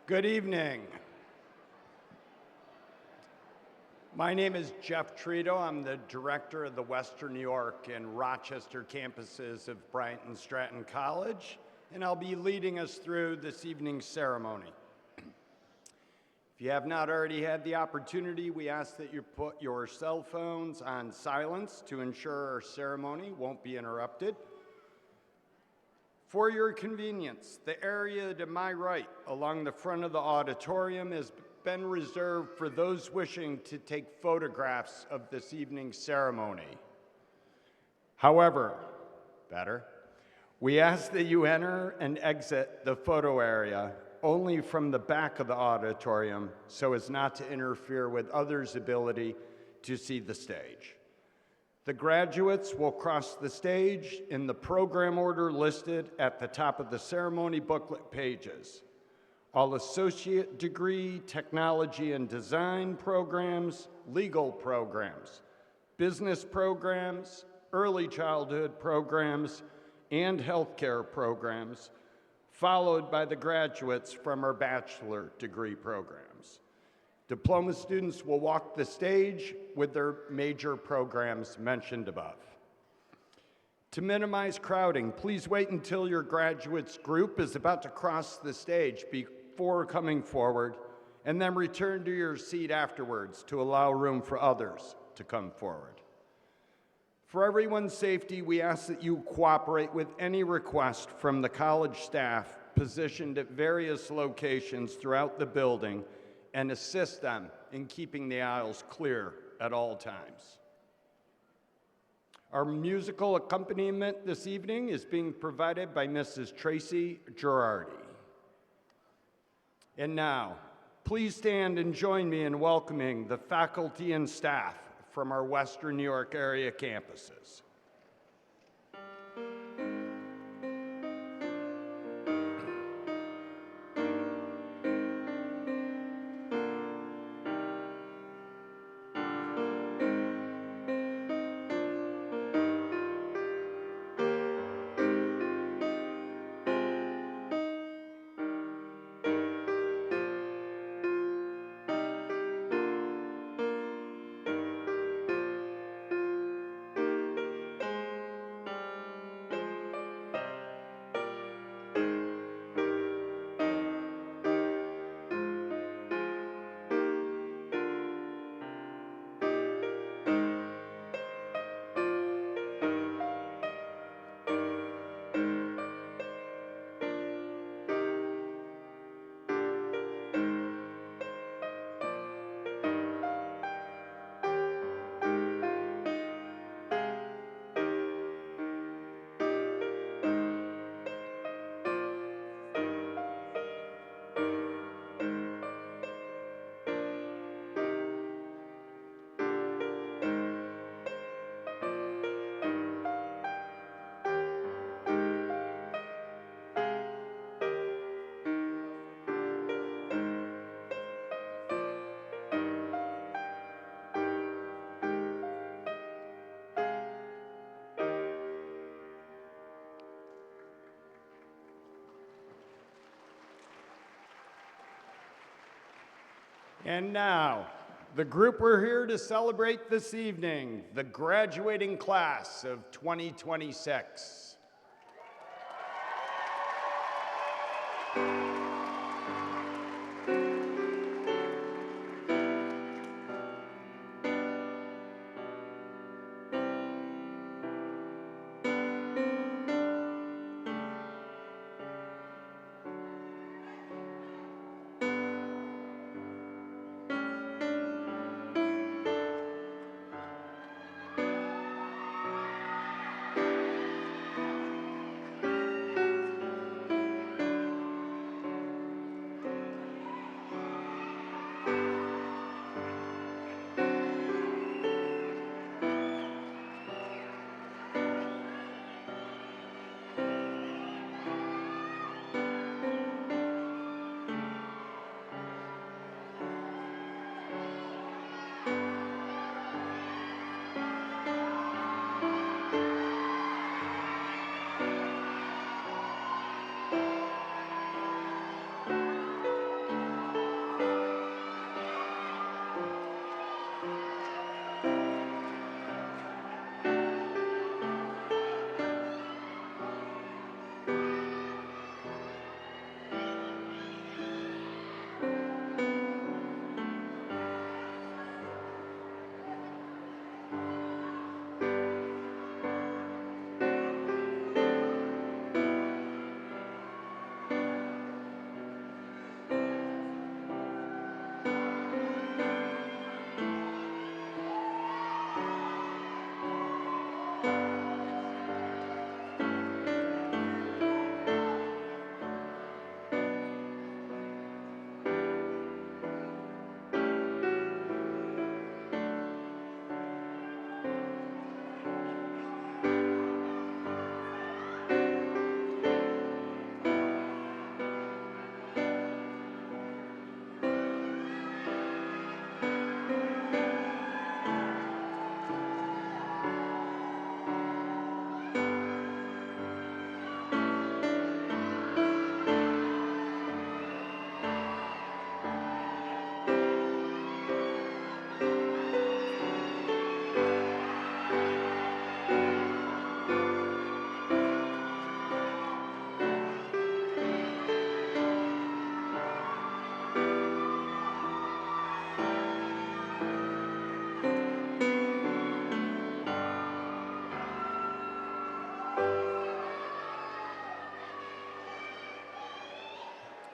Good evening. My name is Jeff Trito. I'm the director of the Western New York and Rochester campuses of Bryant Stratton College, and I'll be leading us through this evening's ceremony. If you have not already had the opportunity, we ask that you put your cell phones on silence to ensure our ceremony won't be interrupted. For your convenience, the area to my right along the front of the auditorium has been reserved for those wishing to take photographs of this evening's ceremony. However, we ask that you enter and exit the photo area only from the back of the auditorium so as not to interfere with others' ability to see the stage. The graduates will cross the stage in the program order listed at the top of the ceremony booklet pages. All associate degree, technology and design programs, legal programs, business programs, early childhood programs, and healthcare programs, followed by the graduates from our bachelor degree programs. Diploma students will walk the stage with their major programs mentioned above. To minimize crowding, please wait until your graduates group is about to cross the stage before coming forward, and then return to your seat afterwards to allow room for others to come forward. For everyone's safety, we ask that you cooperate with any request from the college staff positioned at various locations throughout the building and assist them in keeping the aisles clear at all times. Our musical accompaniment this evening is being provided by Mrs. Tracy Girardi. And now, please stand and join me in welcoming the faculty and staff from our Western New York area campuses. And now, the group we're here to celebrate this evening, the graduating class of 2026.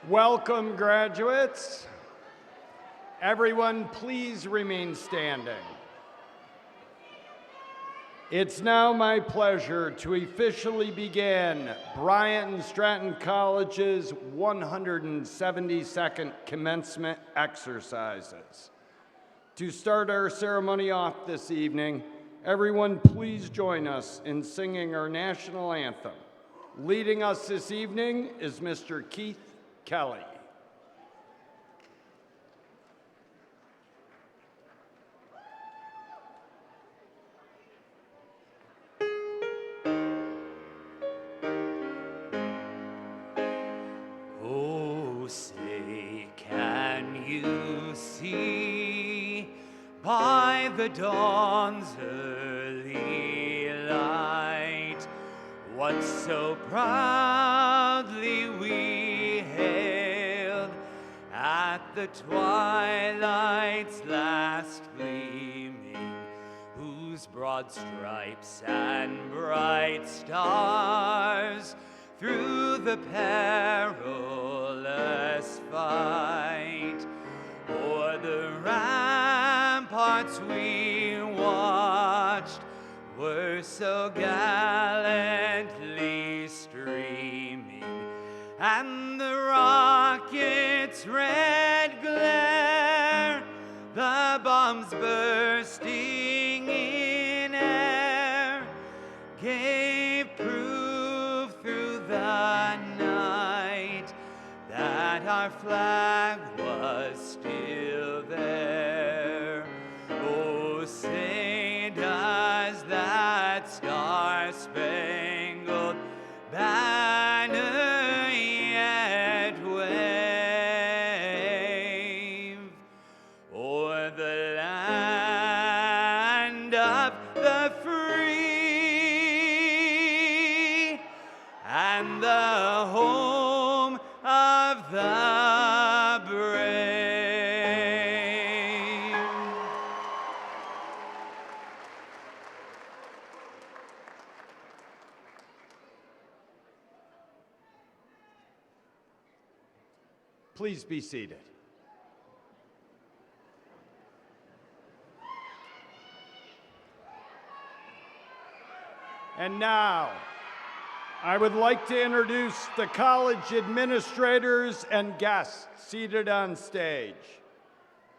Welcome, graduates. Everyone, please remain standing. It's now my pleasure to officially begin Bryant Stratton College's 172nd commencement exercises. To start our ceremony off this evening, everyone please join us in singing our national anthem. Leading us this evening is Mr. Keith Kelly. Oh, say, can you see by the dawn's early light what so proudly we hailed at the twilight's last gleaming, whose broad stripes and bright stars through the perilous fight o'er the ramparts we watched were so gallantly streaming, and the rocket's red glare, the bombs bursting in air, gave proof through the night that our flag was still there. Oh, say does that star-spangled banner yet wave o'er the land of the free and the home of the brave? Please be seated. And now, I would like to introduce the college administrators and guests seated on stage.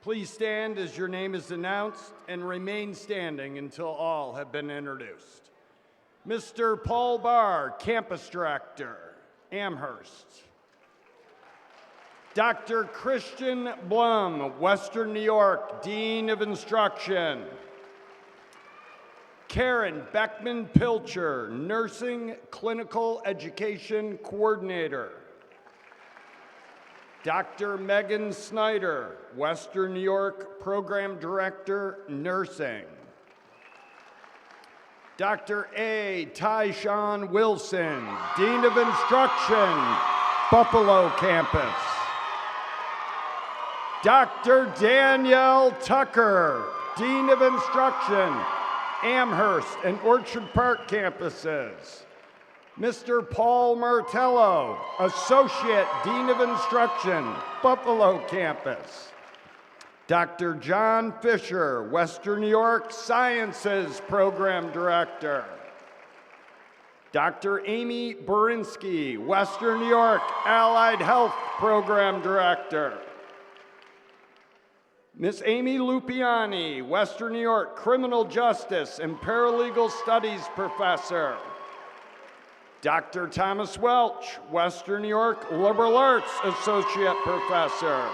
Please stand as your name is announced and remain standing until all have been introduced. Mr. Paul Barr, Campus Director, Amherst. Dr. Christian Blum, Western New York, Dean of Instruction. Karen Beckman-Pilcher, Nursing Clinical Education Coordinator. Dr. Megan Snyder, Western New York Program Director, Nursing. Dr. A. Tyshawn Wilson, Dean of Instruction, Buffalo Campus. Dr. Danielle Tucker, Dean of Instruction, Amherst and Orchard Park campuses. Mr. Paul Martello, Associate Dean of Instruction, Buffalo Campus. Dr. John Fisher, Western New York Sciences Program Director. Dr. Amy Burinsky, Western New York Allied Health Program Director. Ms. Amy Lupiani, Western New York Criminal Justice and Paralegal Studies Professor. Dr. Thomas Welch, Western New York Liberal Arts Associate Professor.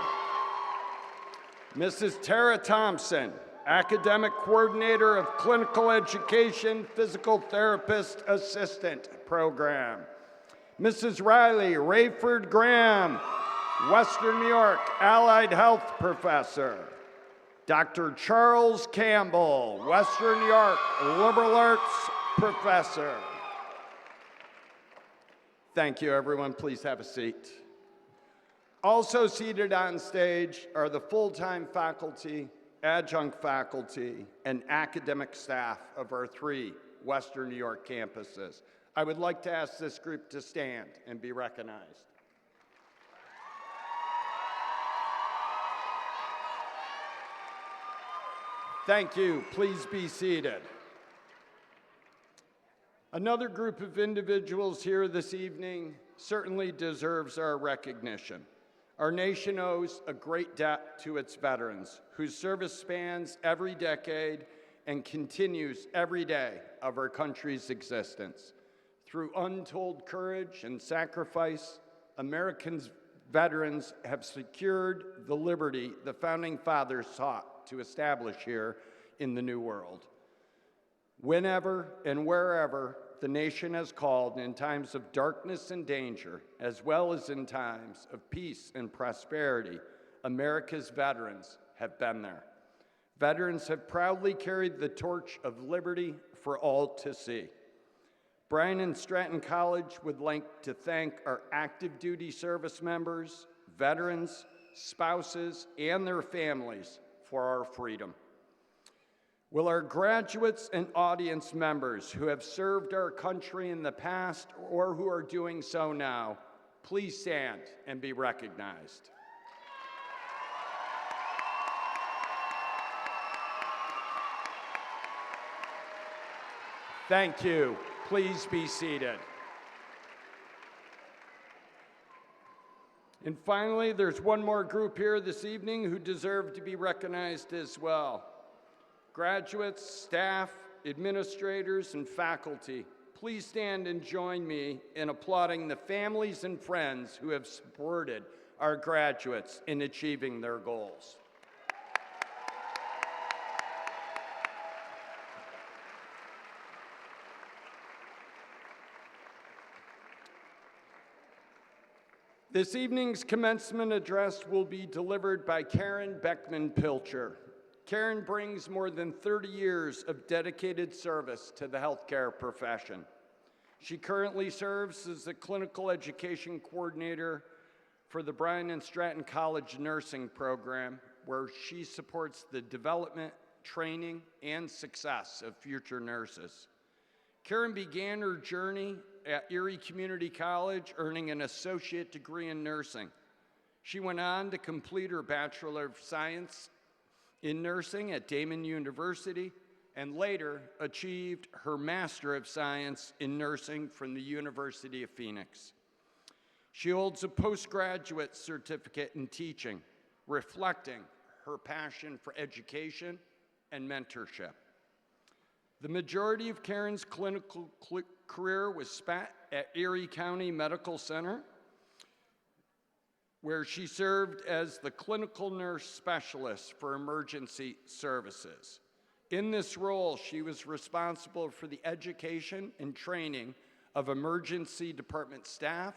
Mrs. Tara Thompson, Academic Coordinator of Clinical Education Physical Therapist Assistant Program. Mrs. Riley Rayford Graham, Western New York Allied Health Professor. Dr. Charles Campbell, Western New York Liberal Arts Professor. Thank you, everyone. Please have a seat. Also seated on stage are the full-time faculty, adjunct faculty, and academic staff of our 3 Western New York campuses. I would like to ask this group to stand and be recognized. Thank you. Please be seated. Another group of individuals here this evening certainly deserves our recognition. Our nation owes a great debt to its veterans, whose service spans every decade and continues every day of our country's existence. Through untold courage and sacrifice, Americans' veterans have secured the liberty the Founding Fathers sought to establish here in the New World. Whenever and wherever the nation has called in times of darkness and danger, as well as in times of peace and prosperity, America's veterans have been there. Veterans have proudly carried the torch of liberty for all to see. Bryant Stratton College would like to thank our active duty service members, veterans, spouses, and their families for our freedom. Will our graduates and audience members who have served our country in the past or who are doing so now, please stand and be recognized. Thank you. Please be seated. And finally, there's one more group here this evening who deserve to be recognized as well. Graduates, staff, administrators, and faculty, please stand and join me in applauding the families and friends who have supported our graduates in achieving their goals. This evening's commencement address will be delivered by Karen Beckman-Pilcher. Karen brings more than 30 years of dedicated service to the healthcare profession. She currently serves as the clinical education coordinator for the Bryant Stratton College nursing program, where she supports the development, training, and success of future nurses. Karen began her journey at Erie Community College, earning an associate degree in nursing. She went on to complete her Bachelor of Science in nursing at Damon University, and later achieved her Master of Science in nursing from the University of Phoenix. She holds a postgraduate certificate in teaching, reflecting her passion for education and mentorship. The majority of Karen's clinical career was spent at Erie County Medical Center, where she served as the clinical nurse specialist for emergency services. In this role, she was responsible for the education and training of emergency department staff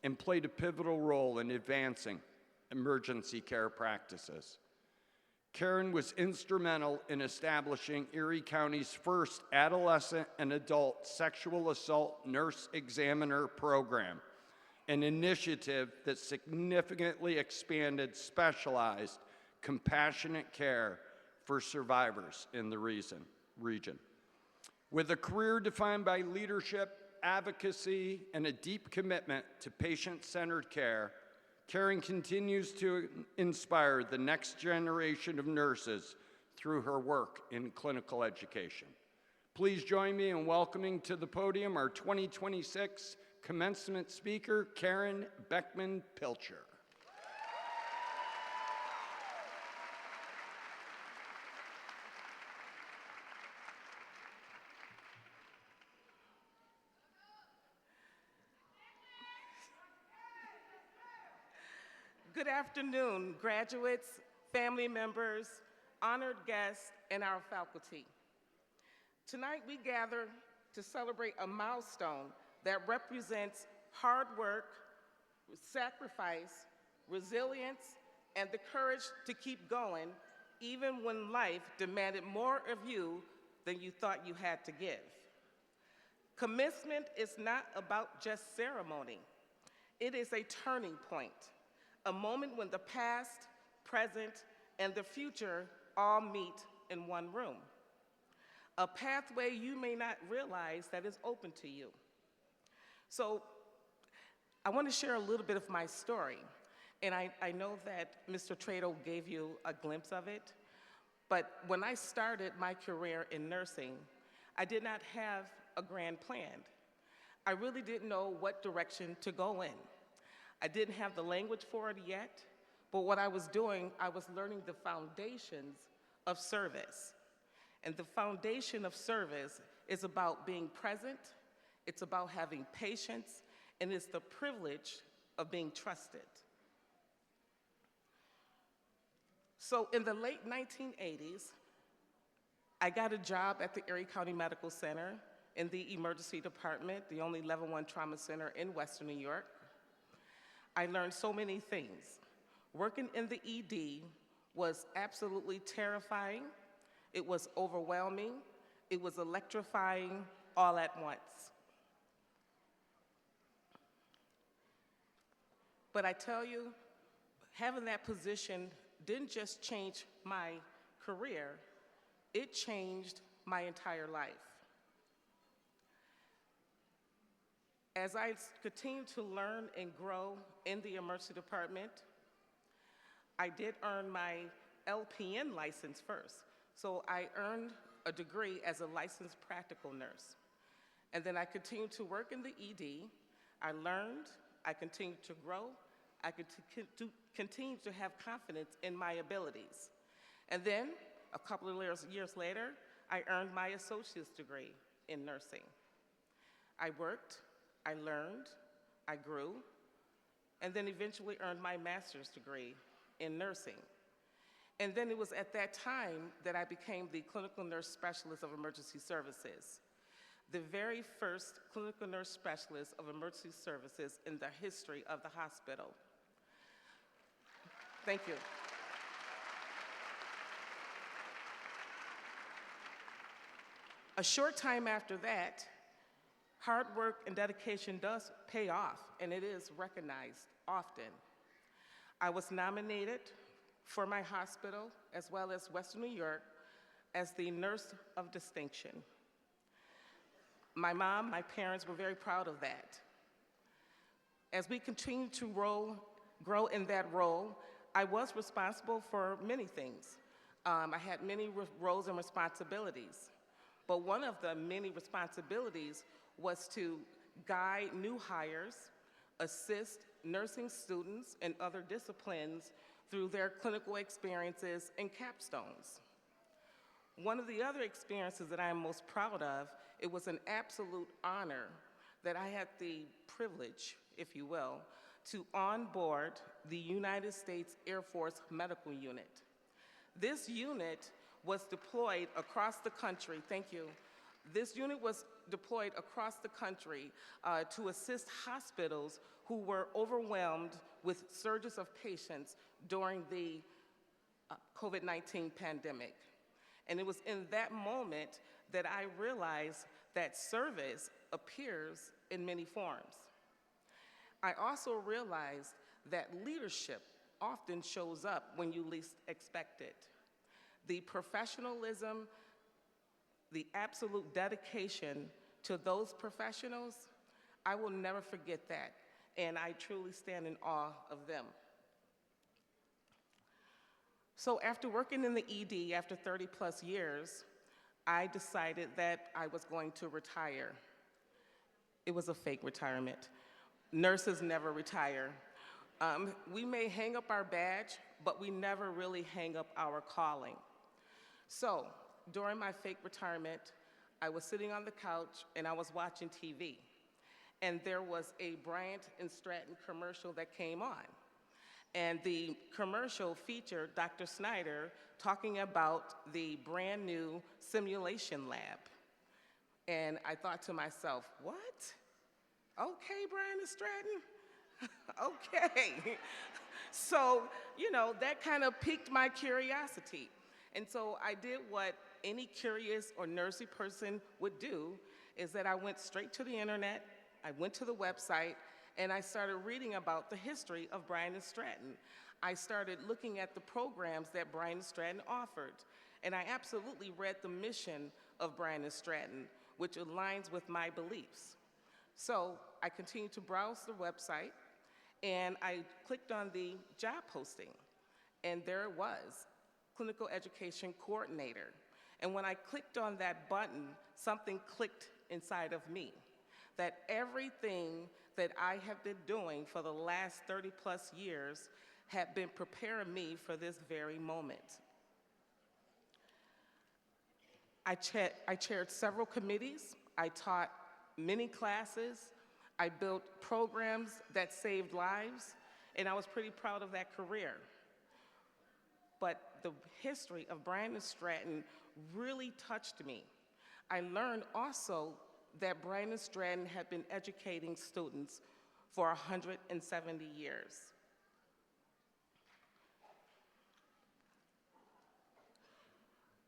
and played a pivotal role in advancing emergency care practices. Karen was instrumental in establishing Erie County's first adolescent and adult sexual assault nurse examiner program, an initiative that significantly expanded specialized, compassionate care for survivors in the region. With a career defined by leadership, advocacy, and a deep commitment to patient-centered care, Karen continues to inspire the next generation of nurses through her work in clinical education. Please join me in welcoming to the podium our 2026 commencement speaker, Karen Beckman-Pilcher. Good afternoon, graduates, family members, honored guests, and our faculty. Tonight we gather to celebrate a milestone that represents hard work, sacrifice, resilience, and the courage to keep going even when life demanded more of you than you thought you had to give. Commencement is not about just ceremony. It is a turning point, a moment when the past, present, and the future all meet in one room. A pathway you may not realize that is open to you. So I want to share a little bit of my story. And I know that Mr. Trado gave you a glimpse of it, but when I started my career in nursing, I did not have a grand plan. I really didn't know what direction to go in. I didn't have the language for it yet, but what I was doing, I was learning the foundations of service. And the foundation of service is about being present, it's about having patience, and it's the privilege of being trusted. So in the late 1980s, I got a job at the Erie County Medical Center in the emergency department, the only level 1 trauma center in Western New York. I learned so many things. Working in the ED was absolutely terrifying. It was overwhelming. It was electrifying all at once. But I tell you, having that position didn't just change my career, it changed my entire life. As I continued to learn and grow in the emergency department, I did earn my LPN license first. So I earned a degree as a licensed practical nurse. And then I continued to work in the ED. I learned, I continued to grow, I could continue to have confidence in my abilities. And then, a couple of years later, I earned my associate's degree in nursing. I worked, I learned, I grew, and then eventually earned my master's degree in nursing. And then it was at that time that I became the clinical nurse specialist of emergency services, the very first clinical nurse specialist of emergency services in the history of the hospital. Thank you. A short time after that, hard work and dedication does pay off, and it is recognized often. I was nominated for my hospital, as well as Western New York, as the Nurse of Distinction. My mom, my parents were very proud of that. As we continued to grow in that role, I was responsible for many things. I had many roles and responsibilities, but one of the many responsibilities was to guide new hires, assist nursing students and other disciplines through their clinical experiences and capstones. One of the other experiences that I am most proud of, it was an absolute honor that I had the privilege, if you will, to onboard the United States Air Force Medical Unit. This unit was deployed across the country, thank you. This unit was deployed across the country to assist hospitals who were overwhelmed with surges of patients during the COVID-19 pandemic. And it was in that moment that I realized that service appears in many forms. I also realized that leadership often shows up when you least expect it. The professionalism, the absolute dedication to those professionals, I will never forget that, and I truly stand in awe of them. So after working in the ED after 30 plus years, I decided that I was going to retire. It was a fake retirement. Nurses never retire. We may hang up our badge, but we never really hang up our calling. So during my fake retirement, I was sitting on the couch and I was watching TV. And there was a Bryant Stratton commercial that came on. And the commercial featured Dr. Snyder talking about the brand new simulation lab. And I thought to myself, what? Okay, Bryant Stratton, okay. So, you know, that kind of piqued my curiosity. And so I did what any curious or nursing person would do, is that I went straight to the internet, I went to the website, and I started reading about the history of Bryant Stratton. I started looking at the programs that Bryant Stratton offered, and I absolutely read the mission of Bryant Stratton, which aligns with my beliefs. So I continued to browse the website, and I clicked on the job posting, and there it was, Clinical Education Coordinator. And when I clicked on that button, something clicked inside of me, that everything that I have been doing for the last 30+ years had been preparing me for this very moment. I chaired several committees, I taught many classes, I built programs that saved lives, and I was pretty proud of that career. But the history of Bryant Stratton really touched me. I learned also that Bryant Stratton had been educating students for 170 years.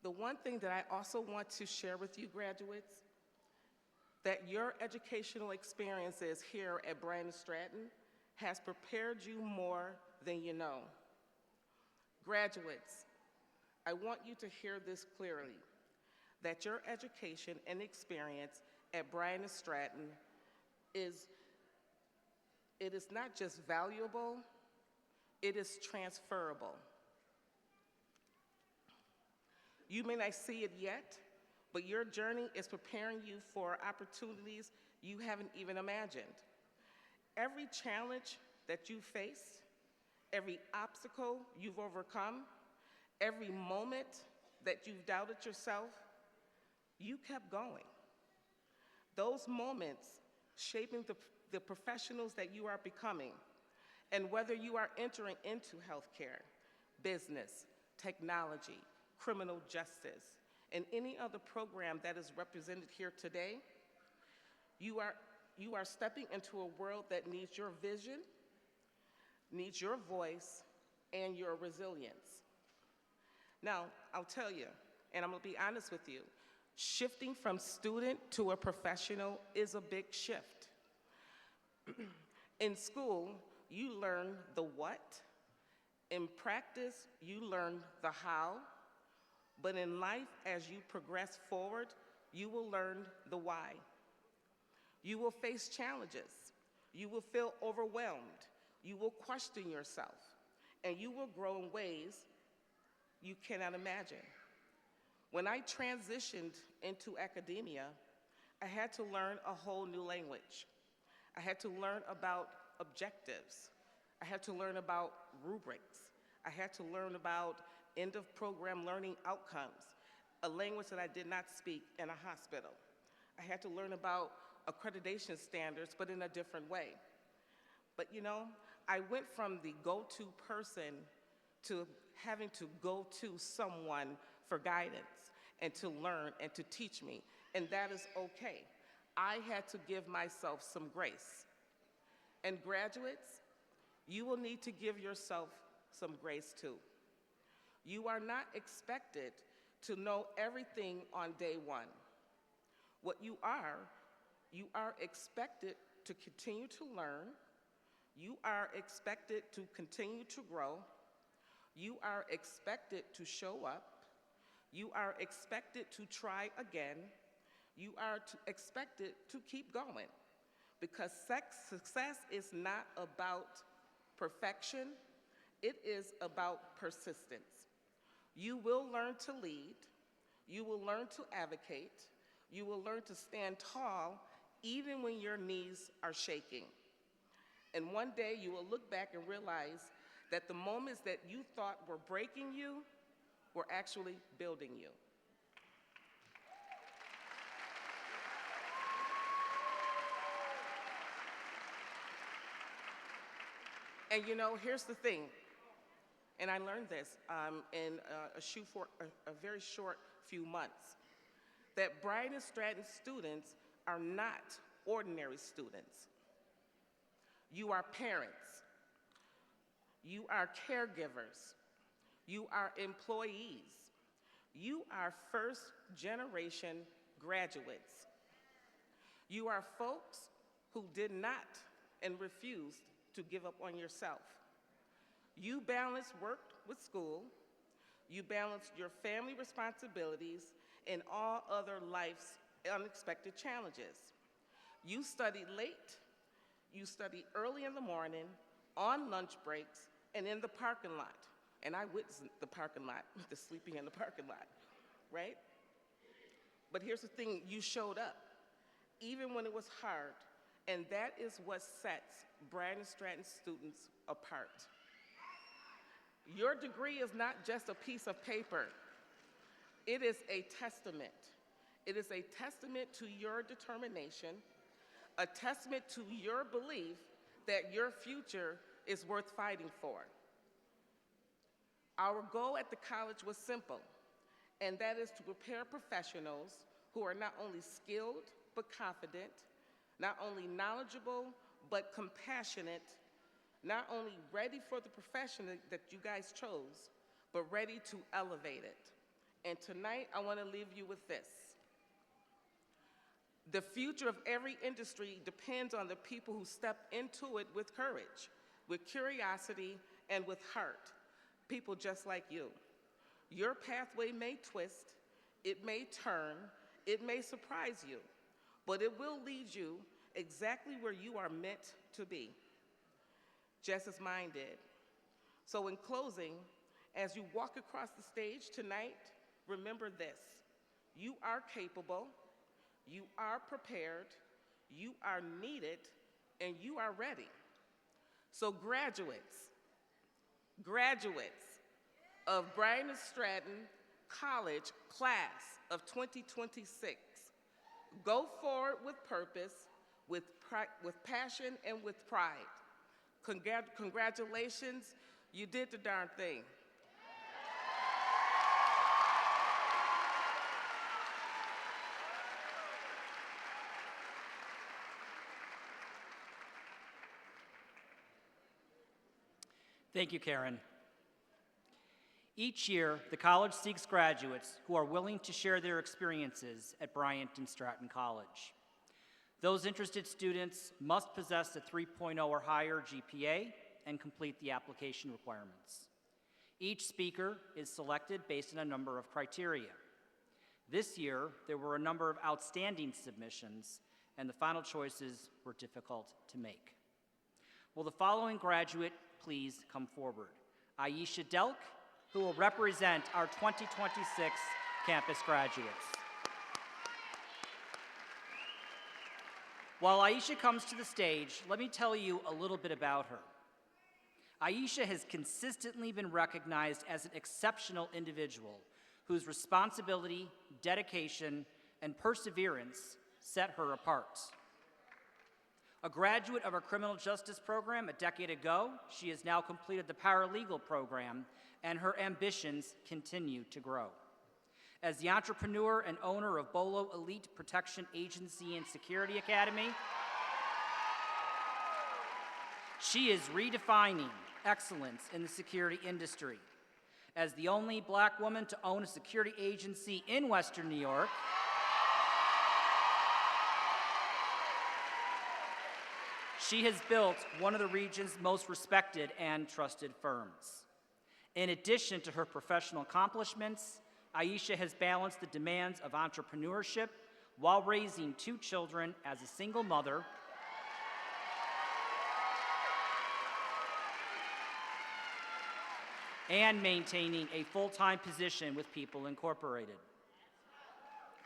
The one thing that I also want to share with you, graduates, that your educational experiences here at Bryant Stratton has prepared you more than you know. Graduates, I want you to hear this clearly, that your education and experience at Bryant Stratton it is not just valuable, it is transferable. You may not see it yet, but your journey is preparing you for opportunities you haven't even imagined. Every challenge that you face, every obstacle you've overcome, every moment that you've doubted yourself, you kept going. Those moments shaping the professionals that you are becoming, and whether you are entering into healthcare, business, technology, criminal justice, and any other program that is represented here today, you are stepping into a world that needs your vision, needs your voice, and your resilience. Now, I'll tell you, and I'm gonna be honest with you, shifting from student to a professional is a big shift. In school, you learn the what. In practice, you learn the how. But in life, as you progress forward, you will learn the why. You will face challenges. You will feel overwhelmed. You will question yourself. And you will grow in ways you cannot imagine. When I transitioned into academia, I had to learn a whole new language. I had to learn about objectives. I had to learn about rubrics. I had to learn about end-of-program learning outcomes, a language that I did not speak in a hospital. I had to learn about accreditation standards, but in a different way. But you know, I went from the go-to person to having to go to someone for guidance and to learn and to teach me, and that is okay. I had to give myself some grace. And graduates, you will need to give yourself some grace too. You are not expected to know everything on day one. What you are expected to continue to learn. You are expected to continue to grow. You are expected to show up. You are expected to try again. You are expected to keep going, because success is not about perfection, it is about persistence. You will learn to lead, you will learn to advocate, you will learn to stand tall even when your knees are shaking. And one day you will look back and realize that the moments that you thought were breaking you were actually building you. And you know, here's the thing, and I learned this in a very short few months, that Bryant Stratton students are not ordinary students. You are parents, you are caregivers, you are employees, you are first-generation graduates. You are folks who did not and refused to give up on yourself. You balanced work with school, you balanced your family responsibilities and all other life's unexpected challenges. You study late, you study early in the morning, on lunch breaks, and in the parking lot. And I witnessed the parking lot, the sleeping in the parking lot, right? But here's the thing, you showed up, even when it was hard, and that is what sets Bryant Stratton students apart. Your degree is not just a piece of paper. It is a testament. It is a testament to your determination, a testament to your belief that your future is worth fighting for. Our goal at the college was simple, and that is to prepare professionals who are not only skilled but confident, not only knowledgeable but compassionate, not only ready for the profession that you guys chose, but ready to elevate it. And tonight, I want to leave you with this. The future of every industry depends on the people who step into it with courage, with curiosity, and with heart. People just like you. Your pathway may twist, it may turn, it may surprise you, but it will lead you exactly where you are meant to be, just as mine did. So in closing, as you walk across the stage tonight, remember this: you are capable, you are prepared, you are needed, and you are ready. So graduates of Bryant Stratton College class of 2026, go forward with purpose, with passion, and with pride. Congratulations, you did the darn thing. Thank you, Karen. Each year, the college seeks graduates who are willing to share their experiences at Bryant and Stratton College. Those interested students must possess a 3.0 or higher GPA and complete the application requirements. Each speaker is selected based on a number of criteria. This year, there were a number of outstanding submissions, and the final choices were difficult to make. Will the following graduate please come forward? Aisha Delk, who will represent our 2026 campus graduates. While Aisha comes to the stage, let me tell you a little bit about her. Aisha has consistently been recognized as an exceptional individual whose responsibility, dedication, and perseverance set her apart. A graduate of our criminal justice program a decade ago, she has now completed the paralegal program, and her ambitions continue to grow. As the entrepreneur and owner of Bolo Elite Protection Agency and Security Academy, she is redefining excellence in the security industry. As the only Black woman to own a security agency in Western New York, she has built one of the region's most respected and trusted firms. In addition to her professional accomplishments, Aisha has balanced the demands of entrepreneurship while raising 2 children as a single mother and maintaining a full-time position with People Incorporated.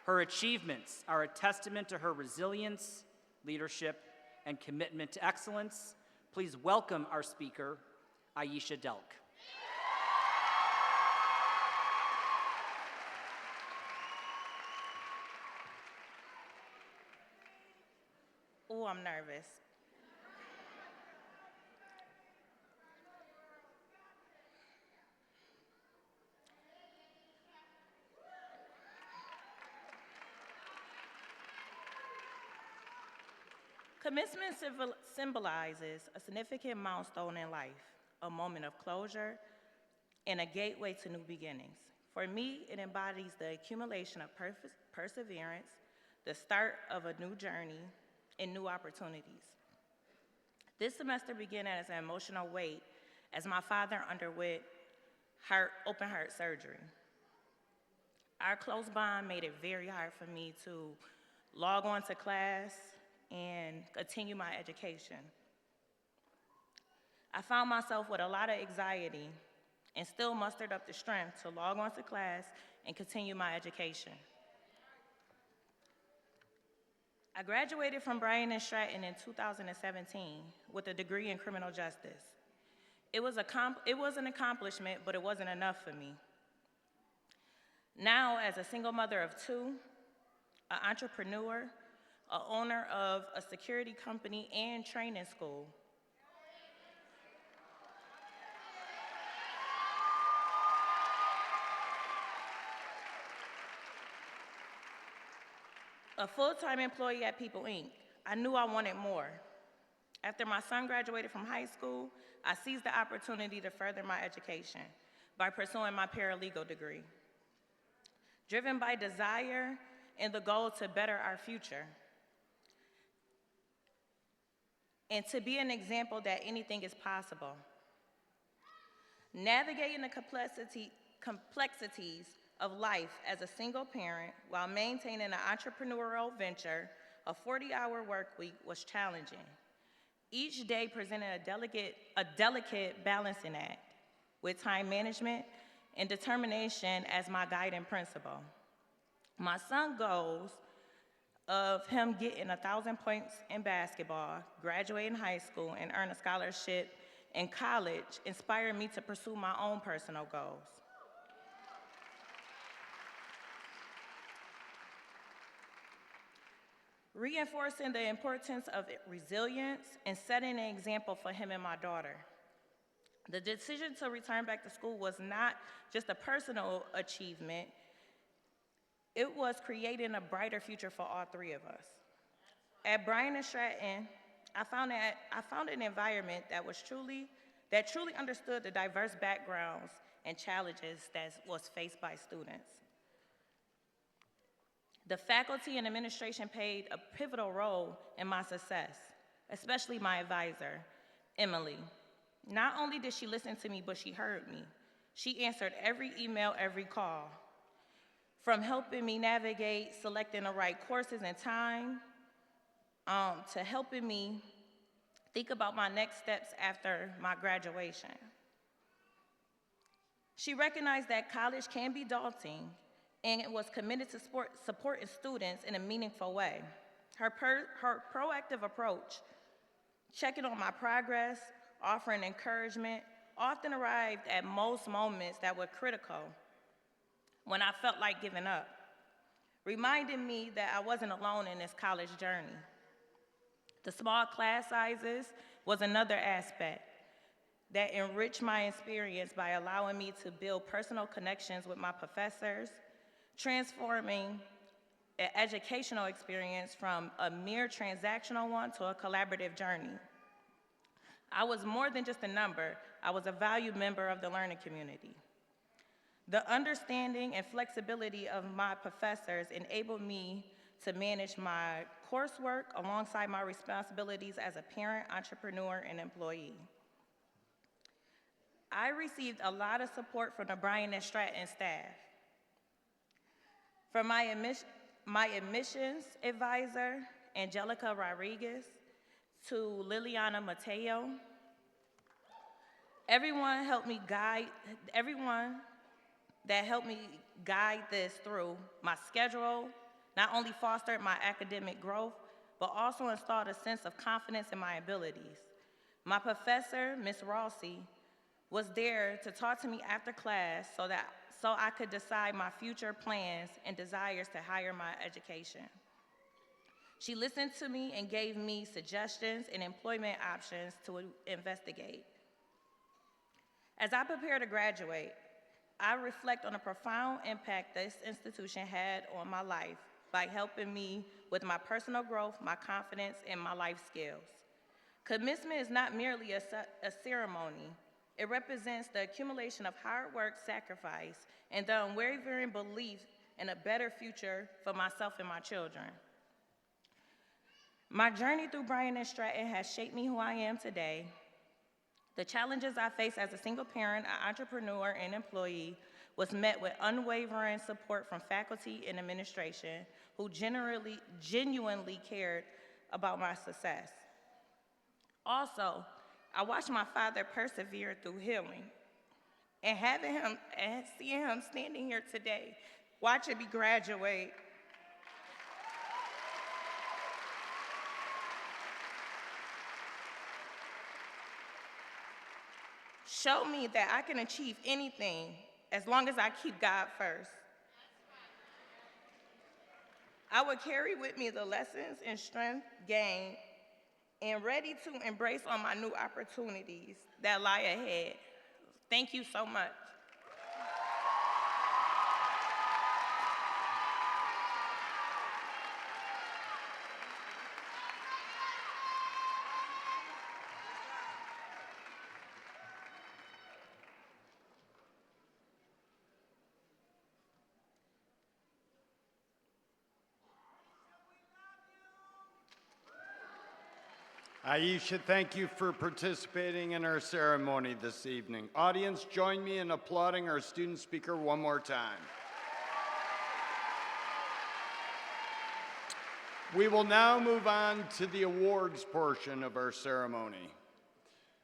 Her achievements are a testament to her resilience, leadership, and commitment to excellence. Please welcome our speaker, Aisha Delk. Oh, I'm nervous. Commencement symbolizes a significant milestone in life, a moment of closure, and a gateway to new beginnings. For me, it embodies the accumulation of perseverance, the start of a new journey, and new opportunities. This semester began as an emotional weight as my father underwent open heart surgery. Our close bond made it very hard for me to log on to class and continue my education. I found myself with a lot of anxiety and still mustered up the strength to log on to class and continue my education. I graduated from Bryant Stratton in 2017 with a degree in criminal justice. It was an accomplishment, but it wasn't enough for me. Now, as a single mother of two, an entrepreneur, a owner of a security company and training school, a full-time employee at People Inc., I knew I wanted more. After my son graduated from high school, I seized the opportunity to further my education by pursuing my paralegal degree. Driven by desire and the goal to better our future, and to be an example that anything is possible. Navigating the complexities of life as a single parent while maintaining an entrepreneurial venture, a 40-hour work week was challenging. Each day presented a delicate balancing act with time management and determination as my guiding principle. My son's goals of him getting 1,000 points in basketball, graduating high school, and earn a scholarship in college inspired me to pursue my own personal goals. Reinforcing the importance of resilience and setting an example for him and my daughter. The decision to return back to school was not just a personal achievement, it was creating a brighter future for all three of us. At Bryant Stratton, I found an environment that truly understood the diverse backgrounds and challenges that was faced by students. The faculty and administration played a pivotal role in my success, especially my advisor, Emily. Not only did she listen to me, but she heard me. She answered every email, every call, from helping me navigate selecting the right courses and time, to helping me think about my next steps after my graduation. She recognized that college can be daunting and was committed to supporting students in a meaningful way. Her proactive approach, checking on my progress, offering encouragement, often arrived at most moments that were critical when I felt like giving up, reminding me that I wasn't alone in this college journey. The small class sizes was another aspect that enriched my experience by allowing me to build personal connections with my professors, transforming an educational experience from a mere transactional one to a collaborative journey. I was more than just a number, I was a valued member of the learning community. The understanding and flexibility of my professors enabled me to manage my coursework alongside my responsibilities as a parent, entrepreneur, and employee. I received a lot of support from the Bryant Stratton staff. From my admissions advisor, Angelica Rodriguez, to Liliana Mateo, everyone that helped me guide this through my schedule, not only fostered my academic growth, but also installed a sense of confidence in my abilities. My professor, Ms. Rossi, was there to talk to me after class so I could decide my future plans and desires to higher my education. She listened to me and gave me suggestions and employment options to investigate. As I prepare to graduate, I reflect on the profound impact this institution had on my life by helping me with my personal growth, my confidence, and my life skills. Commencement is not merely a ceremony. It represents the accumulation of hard work, sacrifice, and the unwavering belief in a better future for myself and my children. My journey through Bryant Stratton has shaped me who I am today. The challenges I face as a single parent, an entrepreneur, and employee was met with unwavering support from faculty and administration who genuinely cared about my success. Also, I watched my father persevere through healing, and having him and seeing him standing here today, watching me graduate, show me that I can achieve anything as long as I keep God first. I would carry with me the lessons and strength gained and ready to embrace all my new opportunities that lie ahead. Thank you so much. Aisha, thank you for participating in our ceremony this evening. Audience, join me in applauding our student speaker one more time. We will now move on to the awards portion of our ceremony.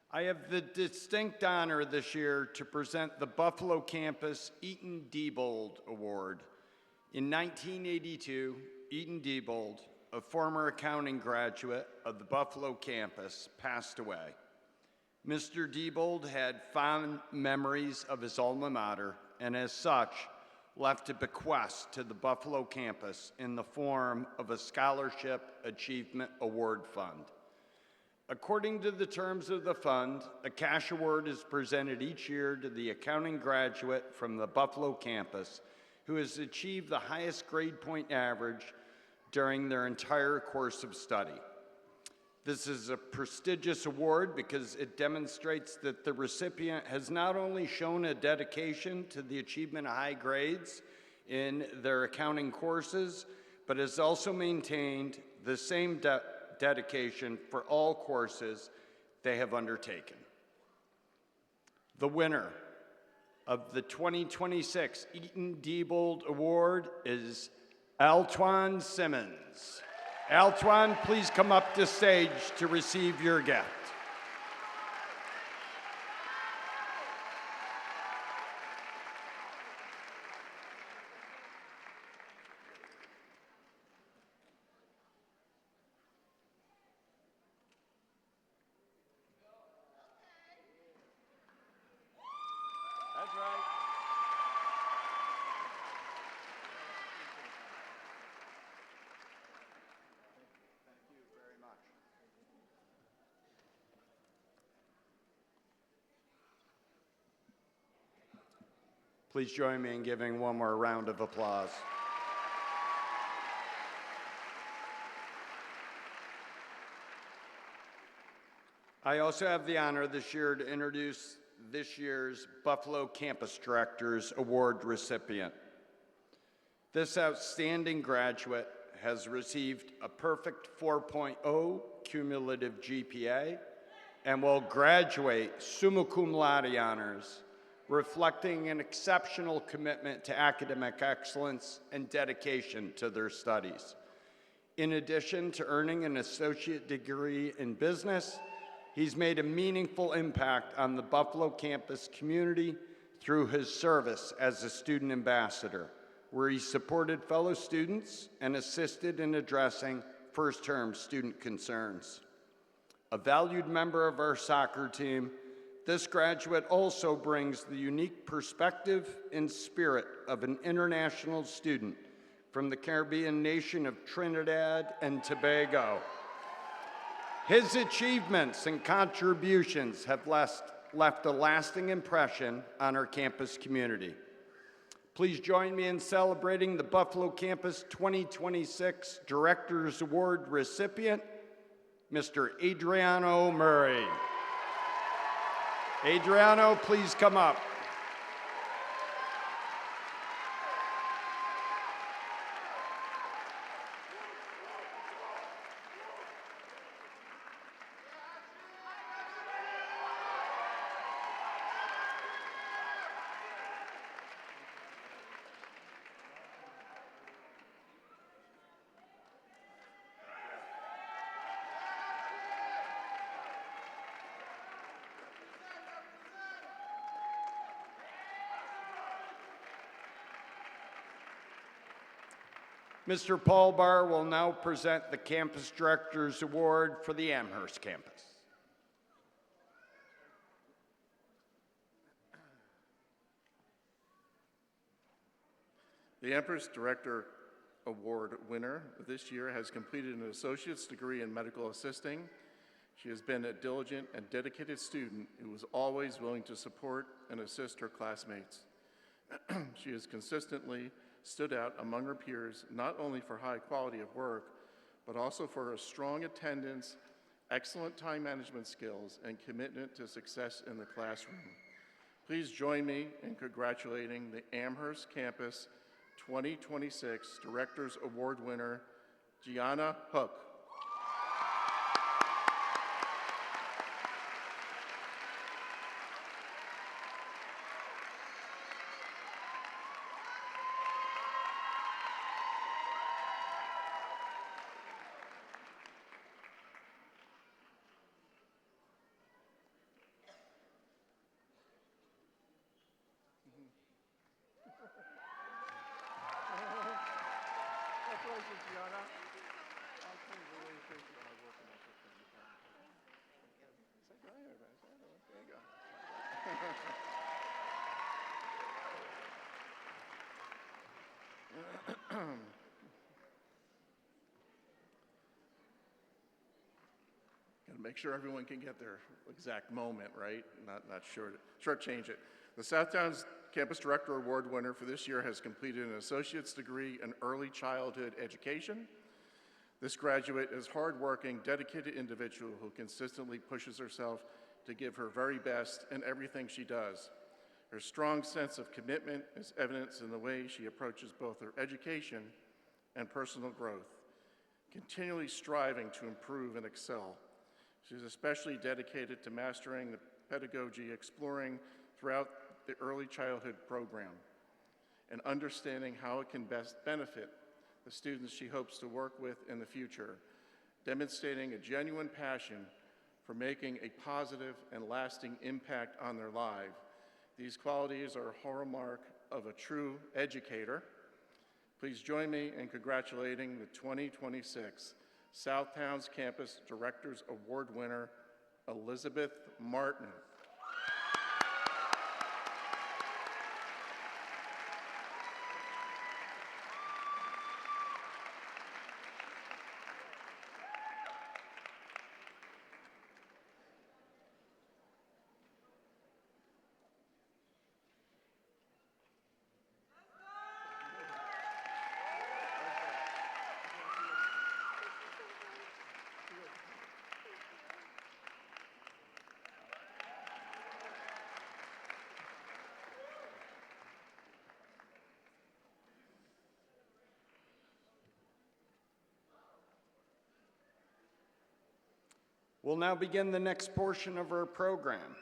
I have the distinct honor this year to present the Buffalo Campus Eaton Diebold Award. In 1982, Eaton Diebold, a former accounting graduate of the Buffalo campus, passed away. Mr. Diebold had fond memories of his alma mater, and as such, left a bequest to the Buffalo campus in the form of a Scholarship Achievement Award Fund. According to the terms of the fund, a cash award is presented each year to the accounting graduate from the Buffalo campus who has achieved the highest grade point average during their entire course of study. This is a prestigious award because it demonstrates that the recipient has not only shown a dedication to the achievement of high grades in their accounting courses, but has also maintained the same dedication for all courses they have undertaken. The winner of the 2026 Eaton Diebold Award is Altwan Simmons. Altwan, please come up to stage to receive your gift. That's right. Please join me in giving one more round of applause. I also have the honor this year to introduce this year's Buffalo Campus Directors Award recipient. This outstanding graduate has received a perfect 4.0 cumulative GPA and will graduate summa cum laude honors, reflecting an exceptional commitment to academic excellence and dedication to their studies. In addition to earning an associate degree in business, he's made a meaningful impact on the Buffalo campus community through his service as a student ambassador, where he supported fellow students and assisted in addressing first-term student concerns. A valued member of our soccer team, this graduate also brings the unique perspective and spirit of an international student from the Caribbean nation of Trinidad and Tobago. His achievements and contributions have left a lasting impression on our campus community. Please join me in celebrating the Buffalo Campus 2026 Directors Award recipient, Mr. Adriano Murray. Adriano, please come up. Mr. Paul Barr will now present the Campus Director's Award for the Amherst campus. The Amherst Director Award winner this year has completed an associate's degree in medical assisting. She has been a diligent and dedicated student who was always willing to support and assist her classmates. She has consistently stood out among her peers not only for high quality of work, but also for her strong attendance, excellent time management skills, and commitment to success in the classroom. Please join me in congratulating the Amherst Campus 2026 Directors Award winner, Gianna Hook. Congratulations, Gianna. There you go. Got to make sure everyone can get their exact moment, right? Not shortchange it. The Southdowns Campus Director Award winner for this year has completed an associate's degree in early childhood education. This graduate is hardworking, dedicated individual who consistently pushes herself to give her very best in everything she does. Her strong sense of commitment is evidenced in the way she approaches both her education and personal growth, continually striving to improve and excel. She is especially dedicated to mastering the pedagogy, exploring throughout the early childhood program, and understanding how it can best benefit the students she hopes to work with in the future, demonstrating a genuine passion for making a positive and lasting impact on their lives. These qualities are a hallmark of a true educator. Please join me in congratulating the 2026 Southtowns Campus Directors Award winner, Elizabeth Martin. We'll now begin the next portion of our program,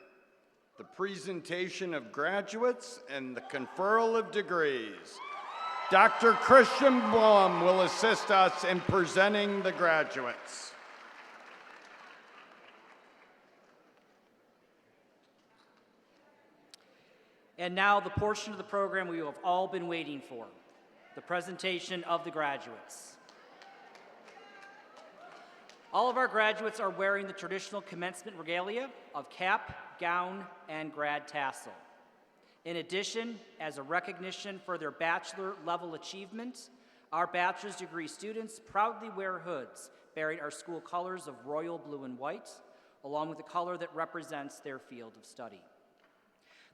the presentation of graduates and the conferral of degrees. Dr. Christian Blum will assist us in presenting the graduates. And now the portion of the program we have all been waiting for, the presentation of the graduates. All of our graduates are wearing the traditional commencement regalia of cap, gown, and grad tassel. In addition, as a recognition for their bachelor level achievement, our bachelor's degree students proudly wear hoods bearing our school colors of royal blue and white, along with the color that represents their field of study.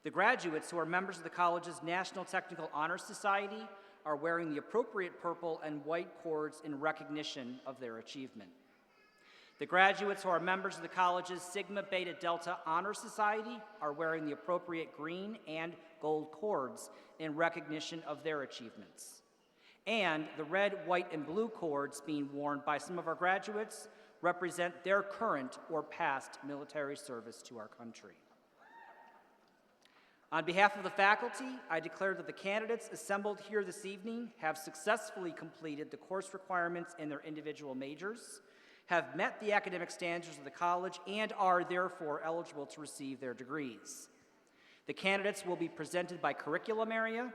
The graduates, who are members of the college's National Technical Honor Society, are wearing the appropriate purple and white cords in recognition of their achievement. The graduates, who are members of the college's Sigma Beta Delta Honor Society, are wearing the appropriate green and gold cords in recognition of their achievements. And the red, white, and blue cords being worn by some of our graduates represent their current or past military service to our country. On behalf of the faculty, I declare that the candidates assembled here this evening have successfully completed the course requirements in their individual majors, have met the academic standards of the college, and are therefore eligible to receive their degrees. The candidates will be presented by curriculum area,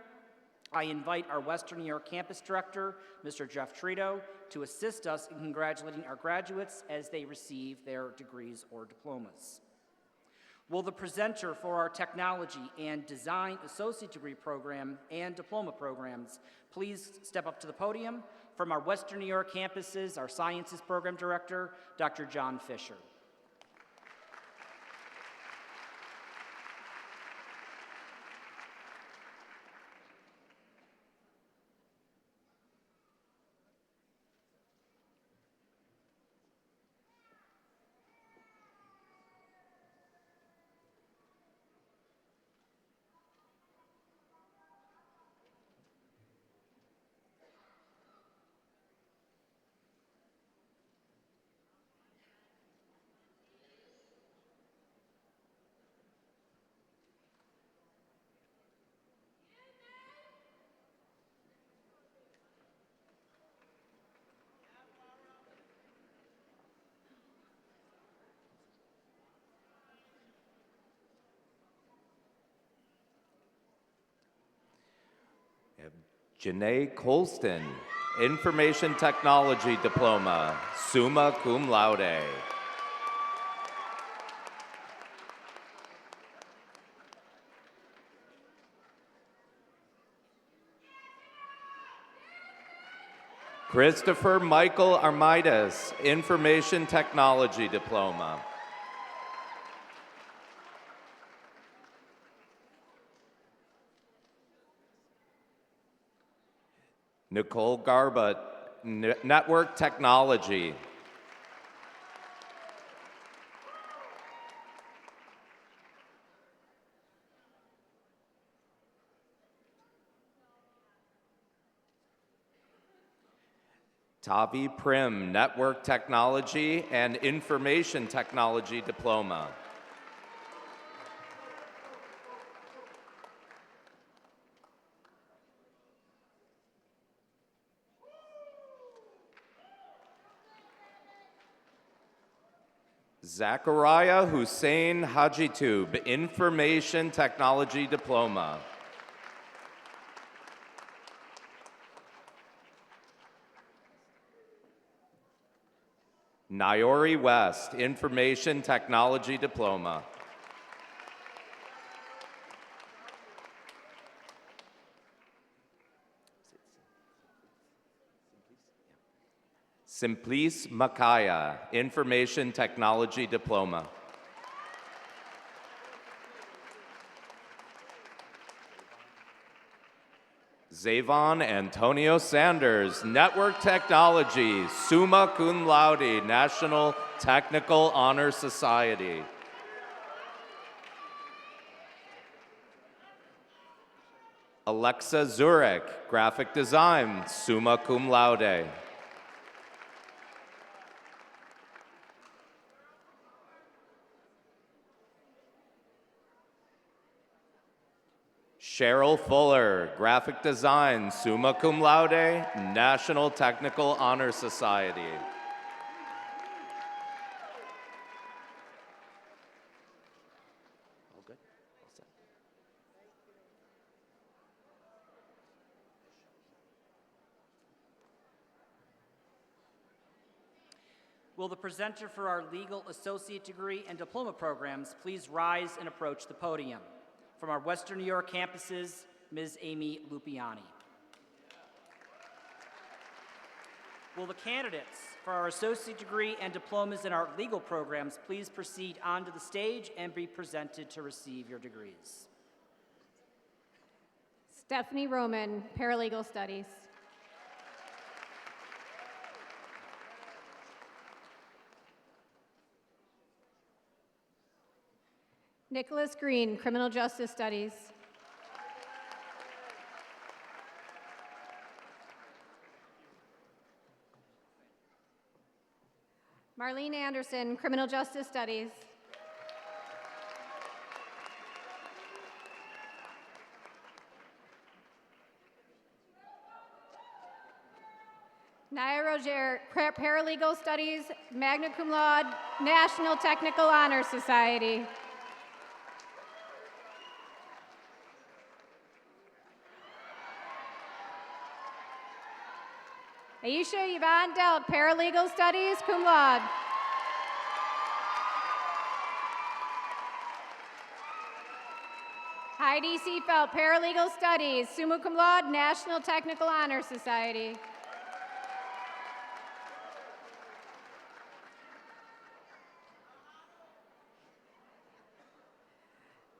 I invite our Western New York Campus Director, Mr. Jeff Trito, to assist us in congratulating our graduates as they receive their degrees or diplomas. Will the presenter for our Technology and Design Associate Degree Program and Diploma Programs please step up to the podium? From our Western New York campuses, our Sciences Program Director, Dr. John Fisher. Janae Colston, Information Technology Diploma, summa cum laude. Christopher Michael Armidas, Information Technology Diploma. Nicole Garbutt, Network Technology. Tavi Prim, Network Technology and Information Technology Diploma. Zachariah Hussein Hajitub, Information Technology Diploma. Nyori West, Information Technology Diploma. Simplice Makaya, Information Technology Diploma. Zavon Antonio Sanders, Network Technology, summa cum laude, National Technical Honor Society. Alexa Zurek, Graphic Design, summa cum laude. Cheryl Fuller, Graphic Design, summa cum laude, National Technical Honor Society. All good? All set. Will the presenter for our Legal Associate Degree and Diploma Programs please rise and approach the podium? From our Western New York campuses, Ms. Amy Lupiani. Will the candidates for our associate degree and diplomas in our legal programs please proceed onto the stage and be presented to receive your degrees? Stephanie Roman, Paralegal Studies. Nicholas Green, Criminal Justice Studies. Marlene Anderson, Criminal Justice Studies. Naya Roger, Paralegal Studies, magna cum laude, National Technical Honor Society. Aisha Yvonne Delk, Paralegal Studies, cum laude. Heidi Seafelt, Paralegal Studies, summa cum laude, National Technical Honor Society.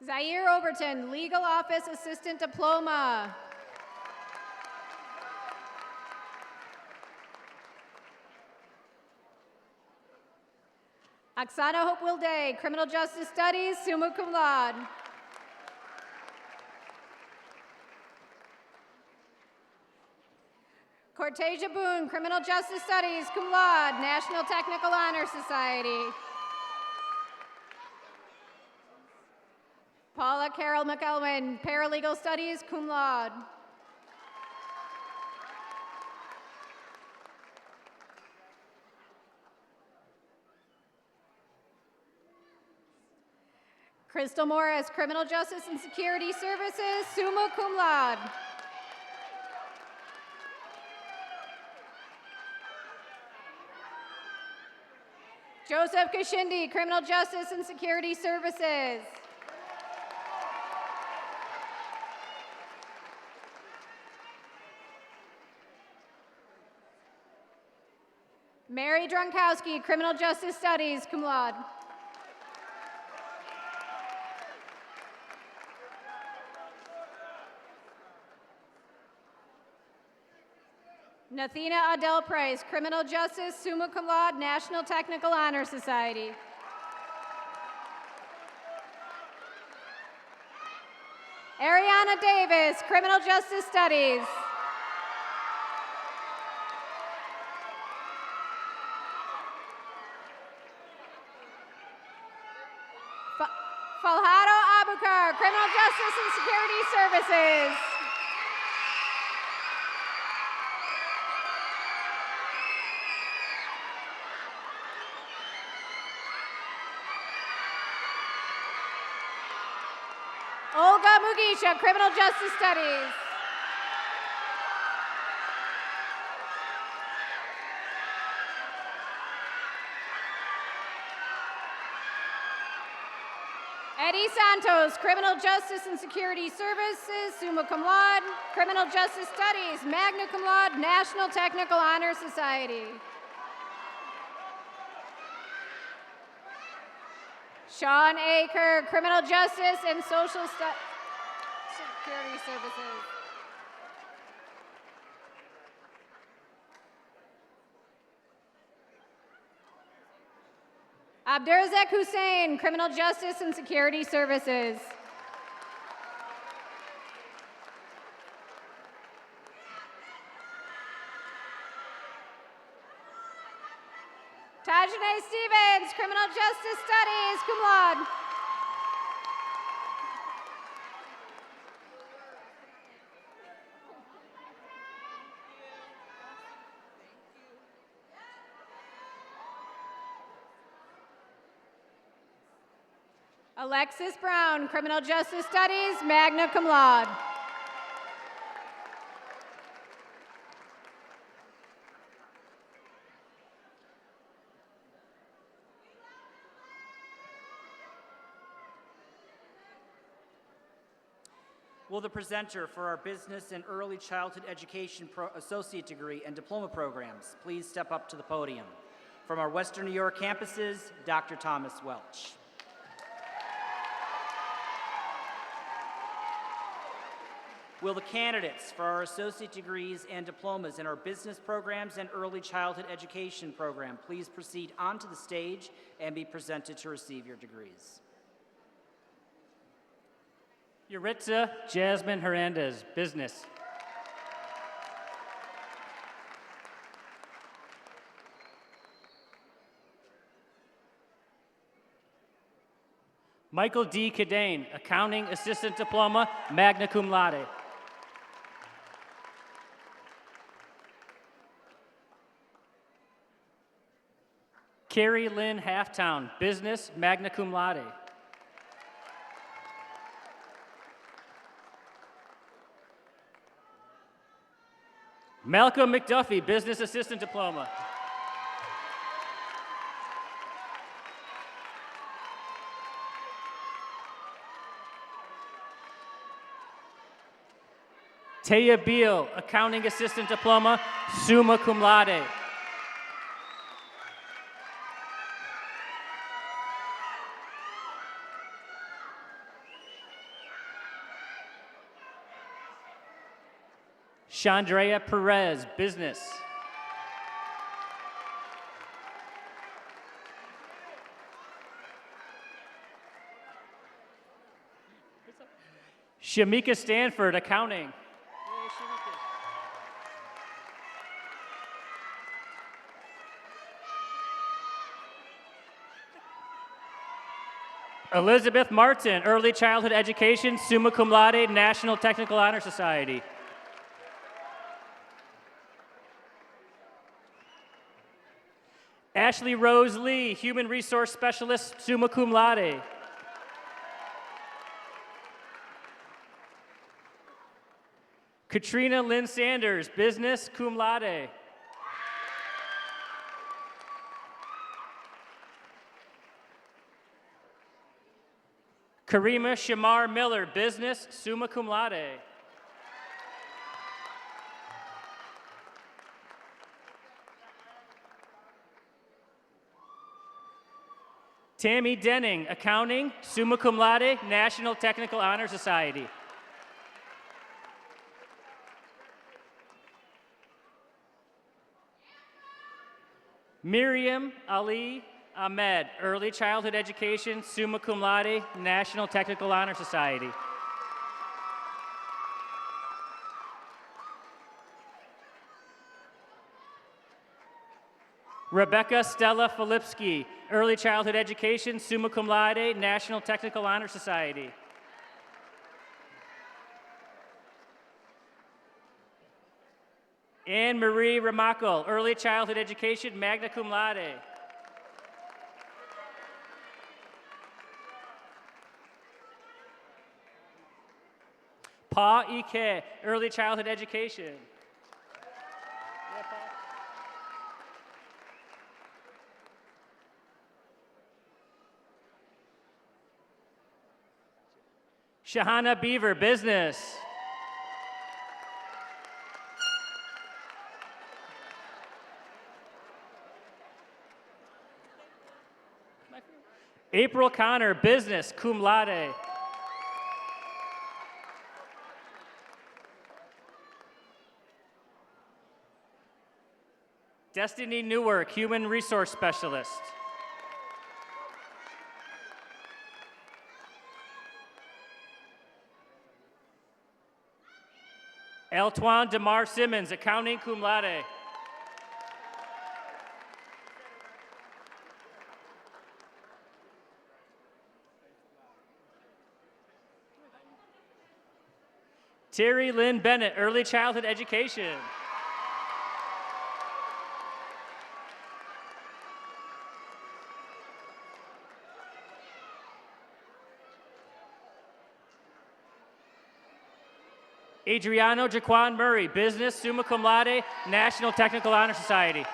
Zaire Overton, Legal Office Assistant Diploma. Oksana Hope Wilday, Criminal Justice Studies, summa cum laude. Cortasia Boone, Criminal Justice Studies, cum laude, National Technical Honor Society. Paula Carol McElwain, Paralegal Studies, cum laude. Crystal Morris, Criminal Justice and Security Services, summa cum laude. Joseph Kashindi, Criminal Justice and Security Services. Mary Drunkowski, Criminal Justice Studies, cum laude. Nathina Adele Price, Criminal Justice, summa cum laude, National Technical Honor Society. Ariana Davis, Criminal Justice Studies. Falhado Abukar, Criminal Justice and Security Services. Olga Mugisha, Criminal Justice Studies. Eddie Santos, Criminal Justice and Security Services, summa cum laude, Criminal Justice Studies, magna cum laude, National Technical Honor Society. Sean A. Kerr, Criminal Justice and Social Security Services. Abdurazak Hussein, Criminal Justice and Security Services. Tajane Stevens, Criminal Justice Studies, cum laude. Alexis Brown, Criminal Justice Studies, magna cum laude. Will the presenter for our Business and Early Childhood Education Associate Degree and Diploma programs please step up to the podium? From our Western New York campuses, Dr. Thomas Welch. Will the candidates for our associate degrees and diplomas in our business programs and early childhood education program please proceed onto the stage and be presented to receive your degrees? Yuritsa Jasmine Hernandez, Business. Michael D. Cadane, Accounting Assistant Diploma, magna cum laude. Carrie Lynn Halftown, Business, magna cum laude. Malcolm McDuffie, Business Assistant Diploma. Taya Beal, Accounting Assistant Diploma, summa cum laude. Chandrea Perez, Business. Shamika Stanford, Accounting. Elizabeth Martin, Early Childhood Education, summa cum laude, National Technical Honor Society. Ashley Rose Lee, Human Resource Specialist, summa cum laude. Katrina Lynn Sanders, Business, cum laude. Karima Shamar Miller, Business, summa cum laude. Tammy Denning, Accounting, summa cum laude, National Technical Honor Society. Miriam Ali Ahmed, Early Childhood Education, summa cum laude, National Technical Honor Society. Rebecca Stella Filipski, Early Childhood Education, summa cum laude, National Technical Honor Society. Anne Marie Ramaco, Early Childhood Education, magna cum laude. Pa Ike, Early Childhood Education. Shahana Beaver, Business. April Connor, Business, cum laude. Destiny Newark, Human Resource Specialist. Eltwan DeMar Simmons, Accounting, cum laude. Terry Lynn Bennett, Early Childhood Education. Adriano Jaquan Murray, Business, summa cum laude, National Technical Honor Society.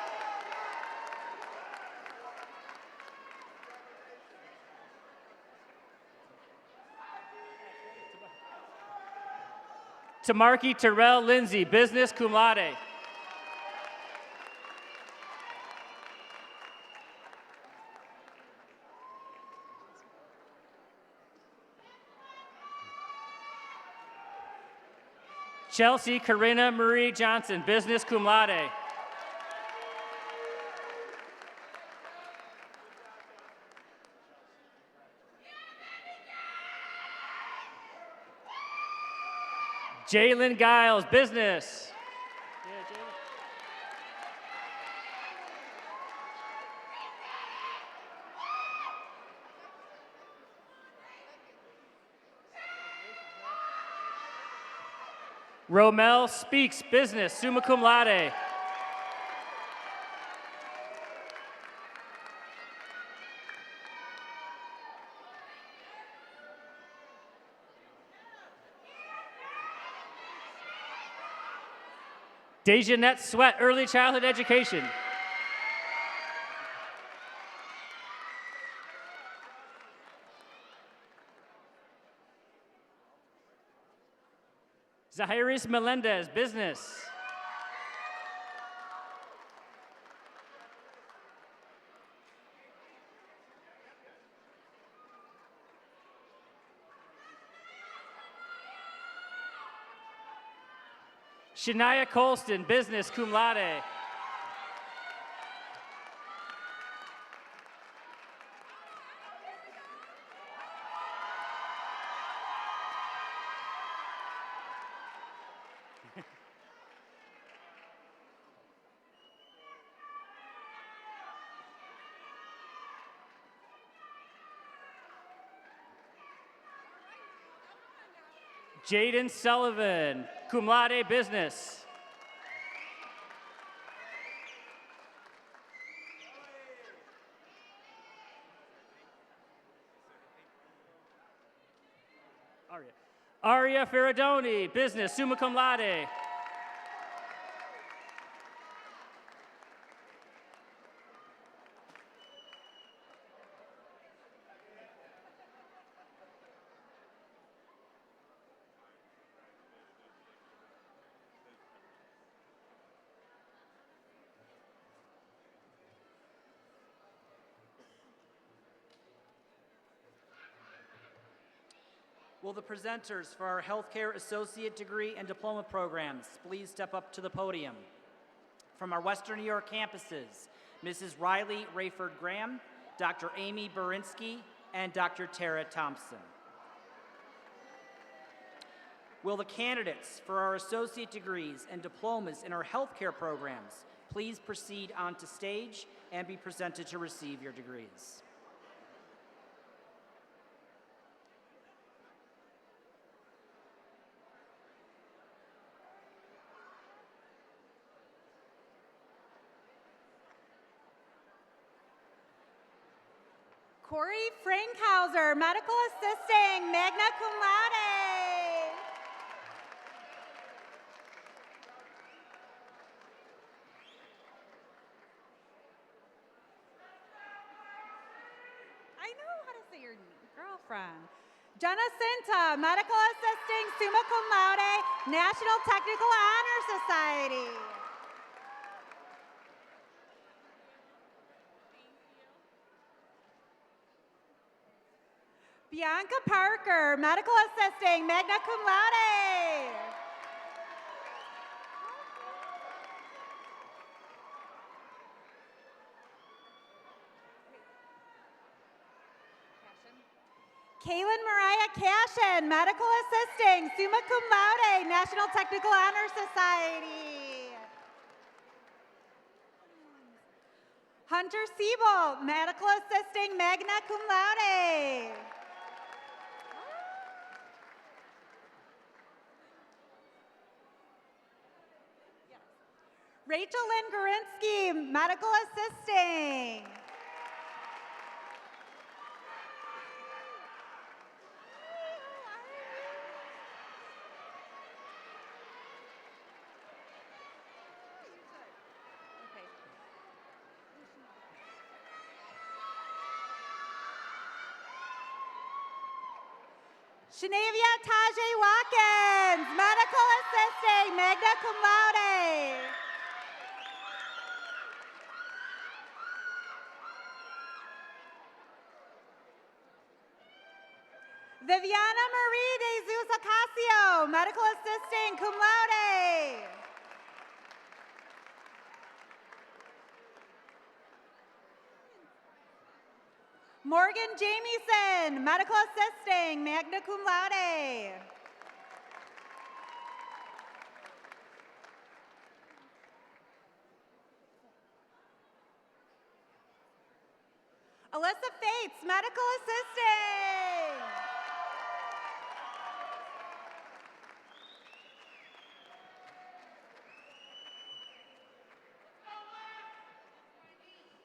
Tamarki Terrell Lindsay, Business, cum laude. Chelsea Corinna Marie Johnson, Business, cum laude. Jalen Giles, Business. Romel Speaks, Business, summa cum laude. Dejanette Sweat, Early Childhood Education. Zahiris Melendez, Business. Shania Colston, Business, cum laude. Jaden Sullivan, cum laude, Business. Aria Ferradoni, Business, summa cum laude. Will the presenters for our Healthcare Associate Degree and Diploma programs please step up to the podium? From our Western New York campuses, Mrs. Riley Rayford Graham, Dr. Amy Berinsky, and Dr. Tara Thompson. Will the candidates for our associate degrees and diplomas in our healthcare programs please proceed onto stage and be presented to receive your degrees? Corey Frankhauser, Medical Assisting, magna cum laude. I know how to say your girlfriend. Jenna Cinta, Medical Assisting, summa cum laude, National Technical Honor Society. Bianca Parker, Medical Assisting, magna cum laude. Kaylin Mariah Cashin, Medical Assisting, summa cum laude, National Technical Honor Society. Hunter Siebel, Medical Assisting, magna cum laude. Rachel Lynn Gorinsky, Medical Assisting. Shanavia Tajay Watkins, Medical Assisting, magna cum laude. Viviana Marie de Jesus Ocasio, Medical Assisting, cum laude. Morgan Jamieson, Medical Assisting, magna cum laude. Alyssa Fates, Medical Assisting.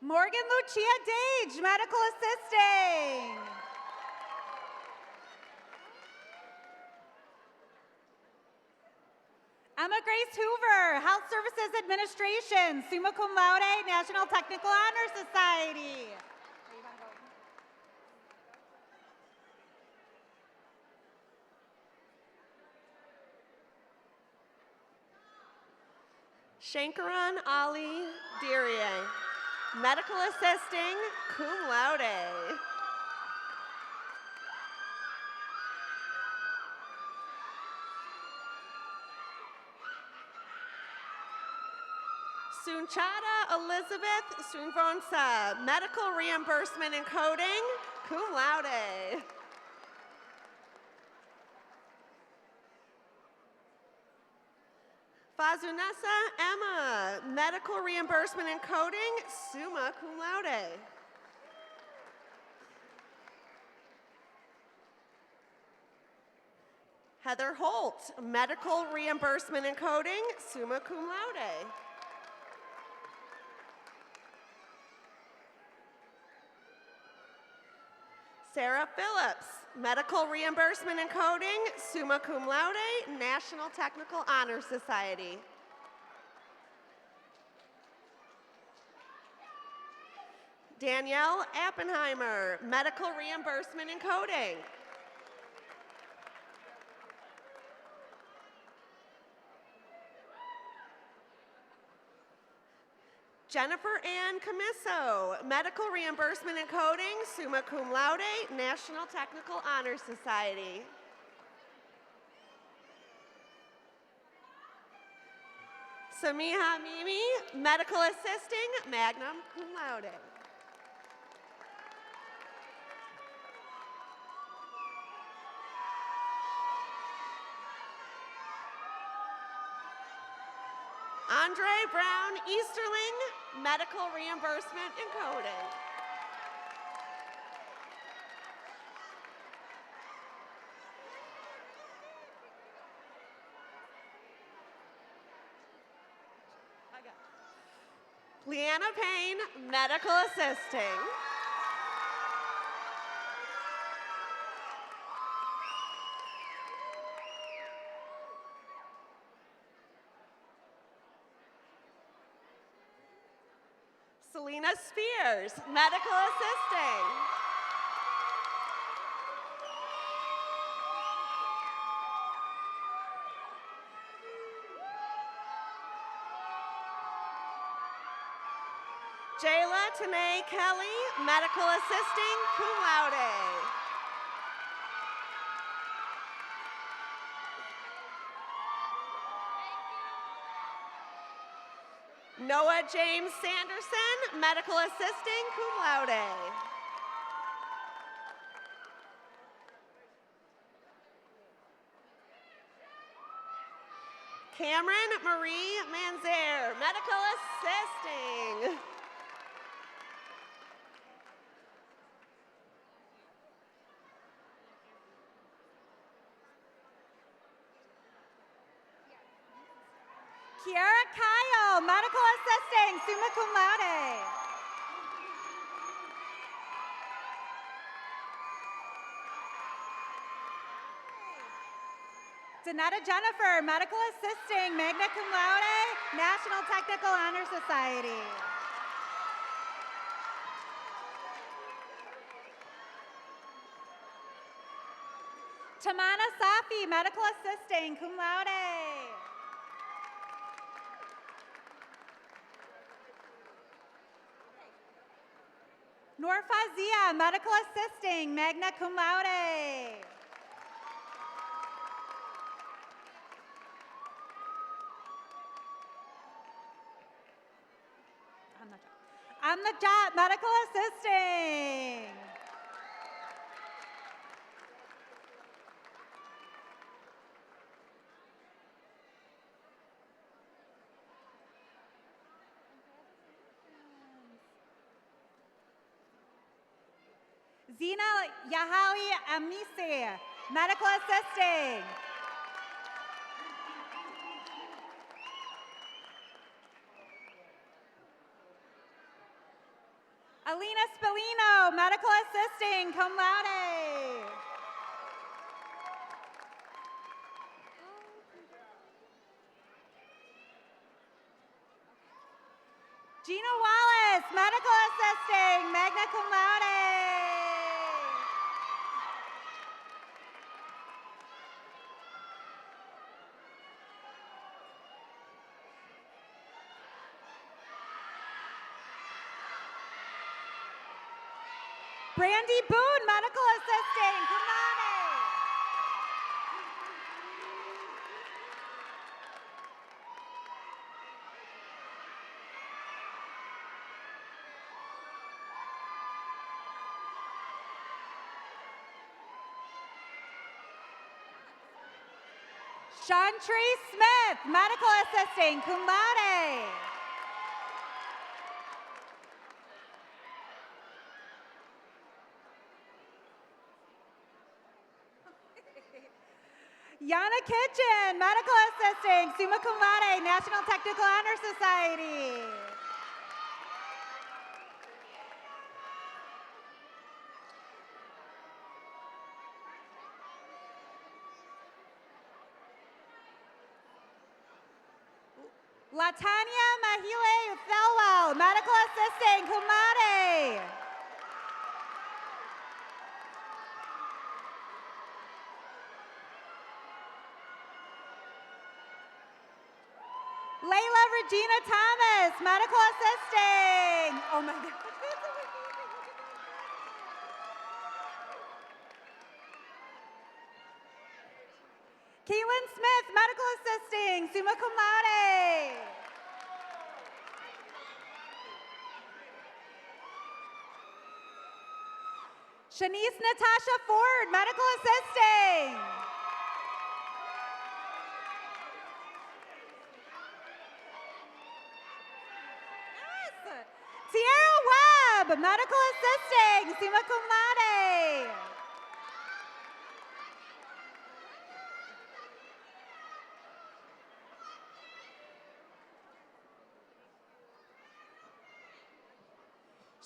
Morgan Lucia Dage, Medical Assisting. Emma Grace Hoover, Health Services Administration, summa cum laude, National Technical Honor Society. Shankaran Ali Dirie, Medical Assisting, cum laude. Sunchada Elizabeth Sunvonsa, Medical Reimbursement and Coding, cum laude. Fazunessa Emma, Medical Reimbursement and Coding, summa cum laude. Heather Holt, Medical Reimbursement and Coding, summa cum laude. Sarah Phillips, Medical Reimbursement and Coding, summa cum laude, National Technical Honor Society. Danielle Appenheimer, Medical Reimbursement and Coding. Jennifer Ann Camisso, Medical Reimbursement and Coding, summa cum laude, National Technical Honor Society. Samiha Mimi, Medical Assisting, magna cum laude. Andre Brown Easterling, Medical Reimbursement and Coding. Leanna Payne, Medical Assisting. Selena Spears, Medical Assisting. Jayla Tanae Kelly, Medical Assisting, cum laude. Noah James Sanderson, Medical Assisting, cum laude. Cameron Marie Manzer, Medical Assisting. Kiara Kyle, Medical Assisting, summa cum laude. Donetta Jennifer, Medical Assisting, magna cum laude, National Technical Honor Society. Tamana Safi, Medical Assisting, cum laude. Noor Fazia, Medical Assisting, magna cum laude. Amnajat, Medical Assisting. Zina Yahali Amnisi, Medical Assisting. Alina Spellino, Medical Assisting, cum laude. medical assisting, magna cum laude. Brandy Boone, medical assisting, cum laude. Chantree Smith, medical assisting, cum laude. Yana Kitchen, medical assisting, summa cum laude, National Technical Honor Society. Latanya Mahile Thelwell, medical assisting, cum laude. Layla Regina Thomas, medical assisting. Oh my God. Keelan Smith, medical assisting, summa cum laude. Shanice Natasha Ford, medical assisting. Yes. Tierra Webb, medical assisting, summa cum laude.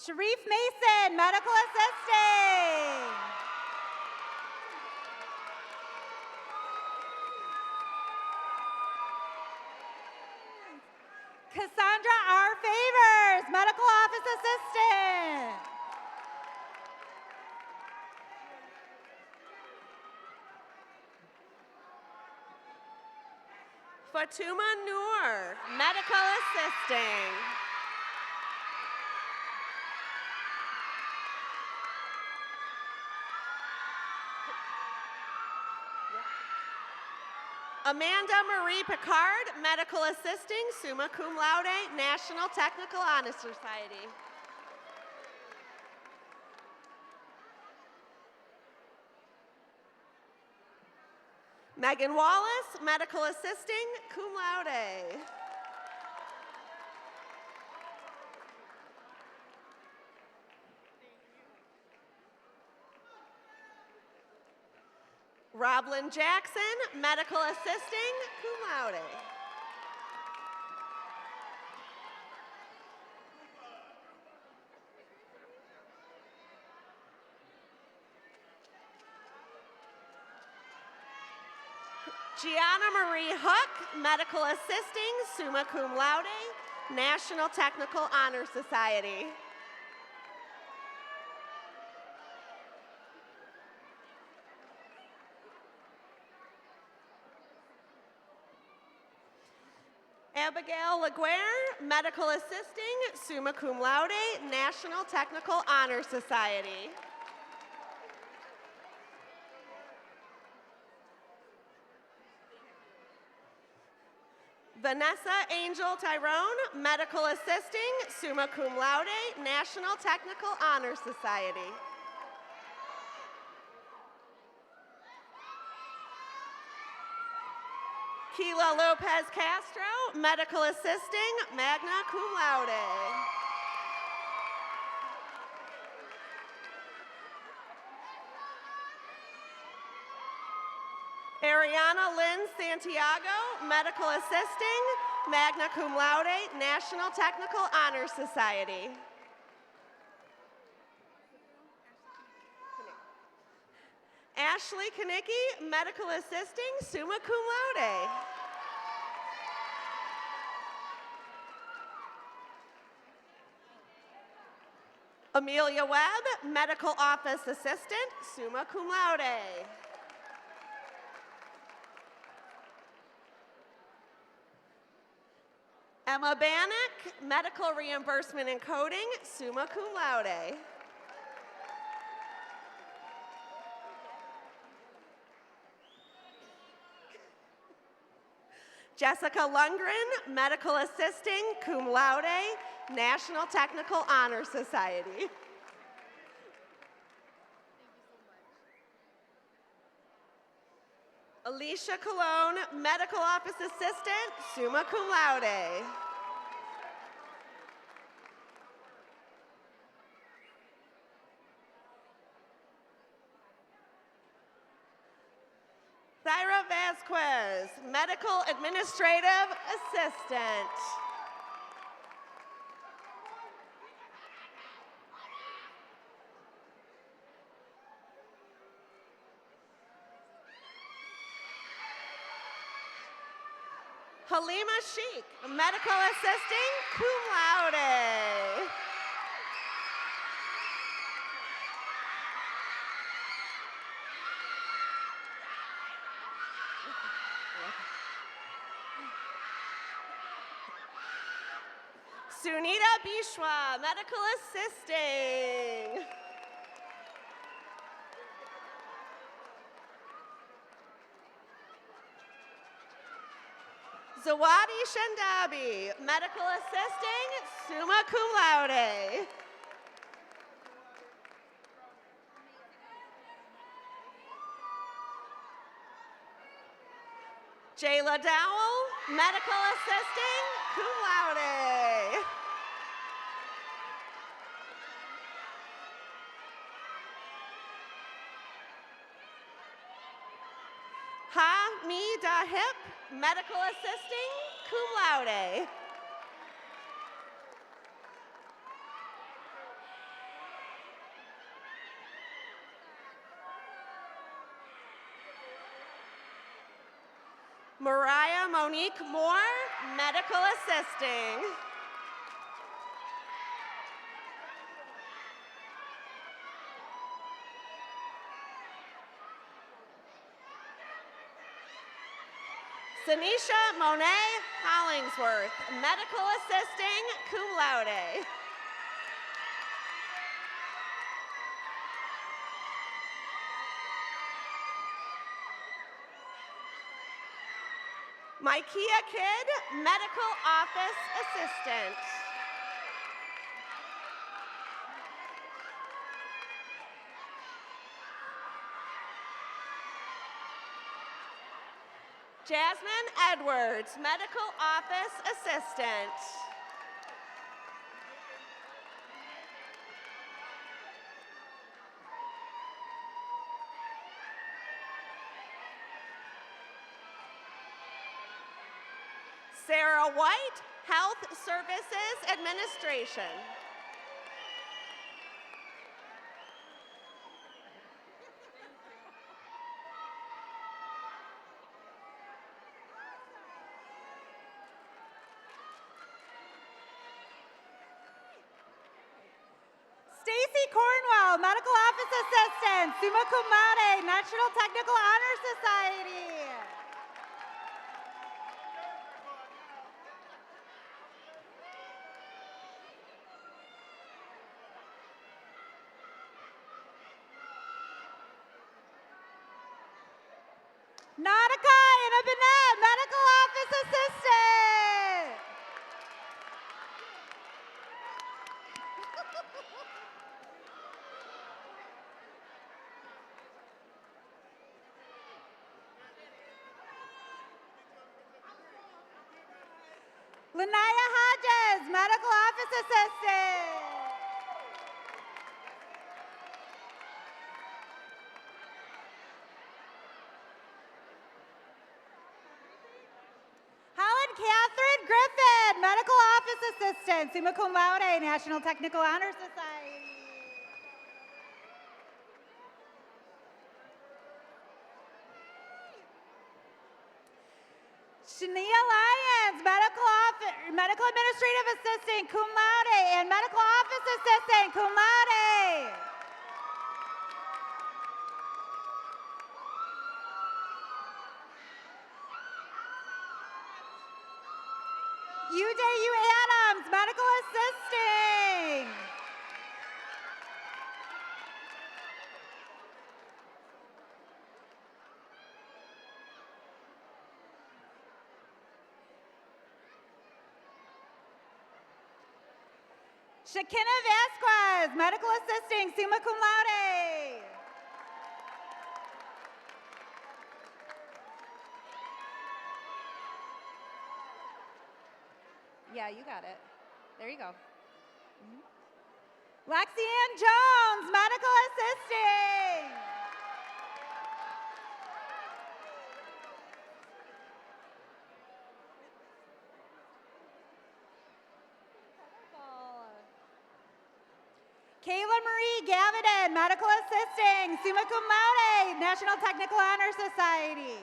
Sharif Mason, medical assisting. Cassandra R. Favors, medical office assistant. Fatuma Noor, medical assisting. Amanda Marie Picard, medical assisting, summa cum laude, National Technical Honor Society. Megan Wallace, medical assisting, cum laude. Roblyn Jackson, medical assisting, cum laude. Gianna Marie Hook, medical assisting, summa cum laude, National Technical Honor Society. Abigail Laguerre, medical assisting, summa cum laude, National Technical Honor Society. Vanessa Angel Tyrone, medical assisting, summa cum laude, National Technical Honor Society. Keila Lopez Castro, medical assisting, magna cum laude. Ariana Lynn Santiago, medical assisting, magna cum laude, National Technical Honor Society. Ashley Kanicki, medical assisting, summa cum laude. Amelia Webb, Medical Office Assistant, summa cum laude. Emma Bannock, Medical Reimbursement and Coding, summa cum laude. Jessica Lundgren, Medical Assisting, cum laude, National Technical Honor Society. Alicia Colon, Medical Office Assistant, summa cum laude. Thyra Vasquez, Medical Administrative Assistant. Halima Sheikh, Medical Assisting, cum laude. Sunita Bishwa, Medical Assisting. Zawadi Shandabi, Medical Assisting, summa cum laude. Jayla Dowell, Medical Assisting, cum laude. Ha-Mi-Da Hip, Medical Assisting, cum laude. Mariah Monique Moore, Medical Assisting. Sanisha Monet Hollingsworth, Medical Assisting, cum laude. Micaiah Kidd, Medical Office Assistant. Jasmine Edwards, Medical Office Assistant. Sarah White, Health Services Administration. Stacy Cornwell, Medical Office Assistant, summa cum laude, National Technical Honor Society. Nautica Inabinet, Medical Office Assistant. Lanaya Hodges, Medical Office Assistant. Helen Catherine Griffin, Medical Office Assistant, summa cum laude, National Technical Honor Society. Shania Lyons, Medical Administrative Assistant, cum laude, and Medical Office Assistant, cum laude. UJU Adams, medical assisting. Shakina Vasquez, medical assisting, summa cum laude. Yeah, you got it. There you go. Lexianne Jones, medical assisting. Kayla Marie Gavin, medical assisting, summa cum laude, National Technical Honor Society.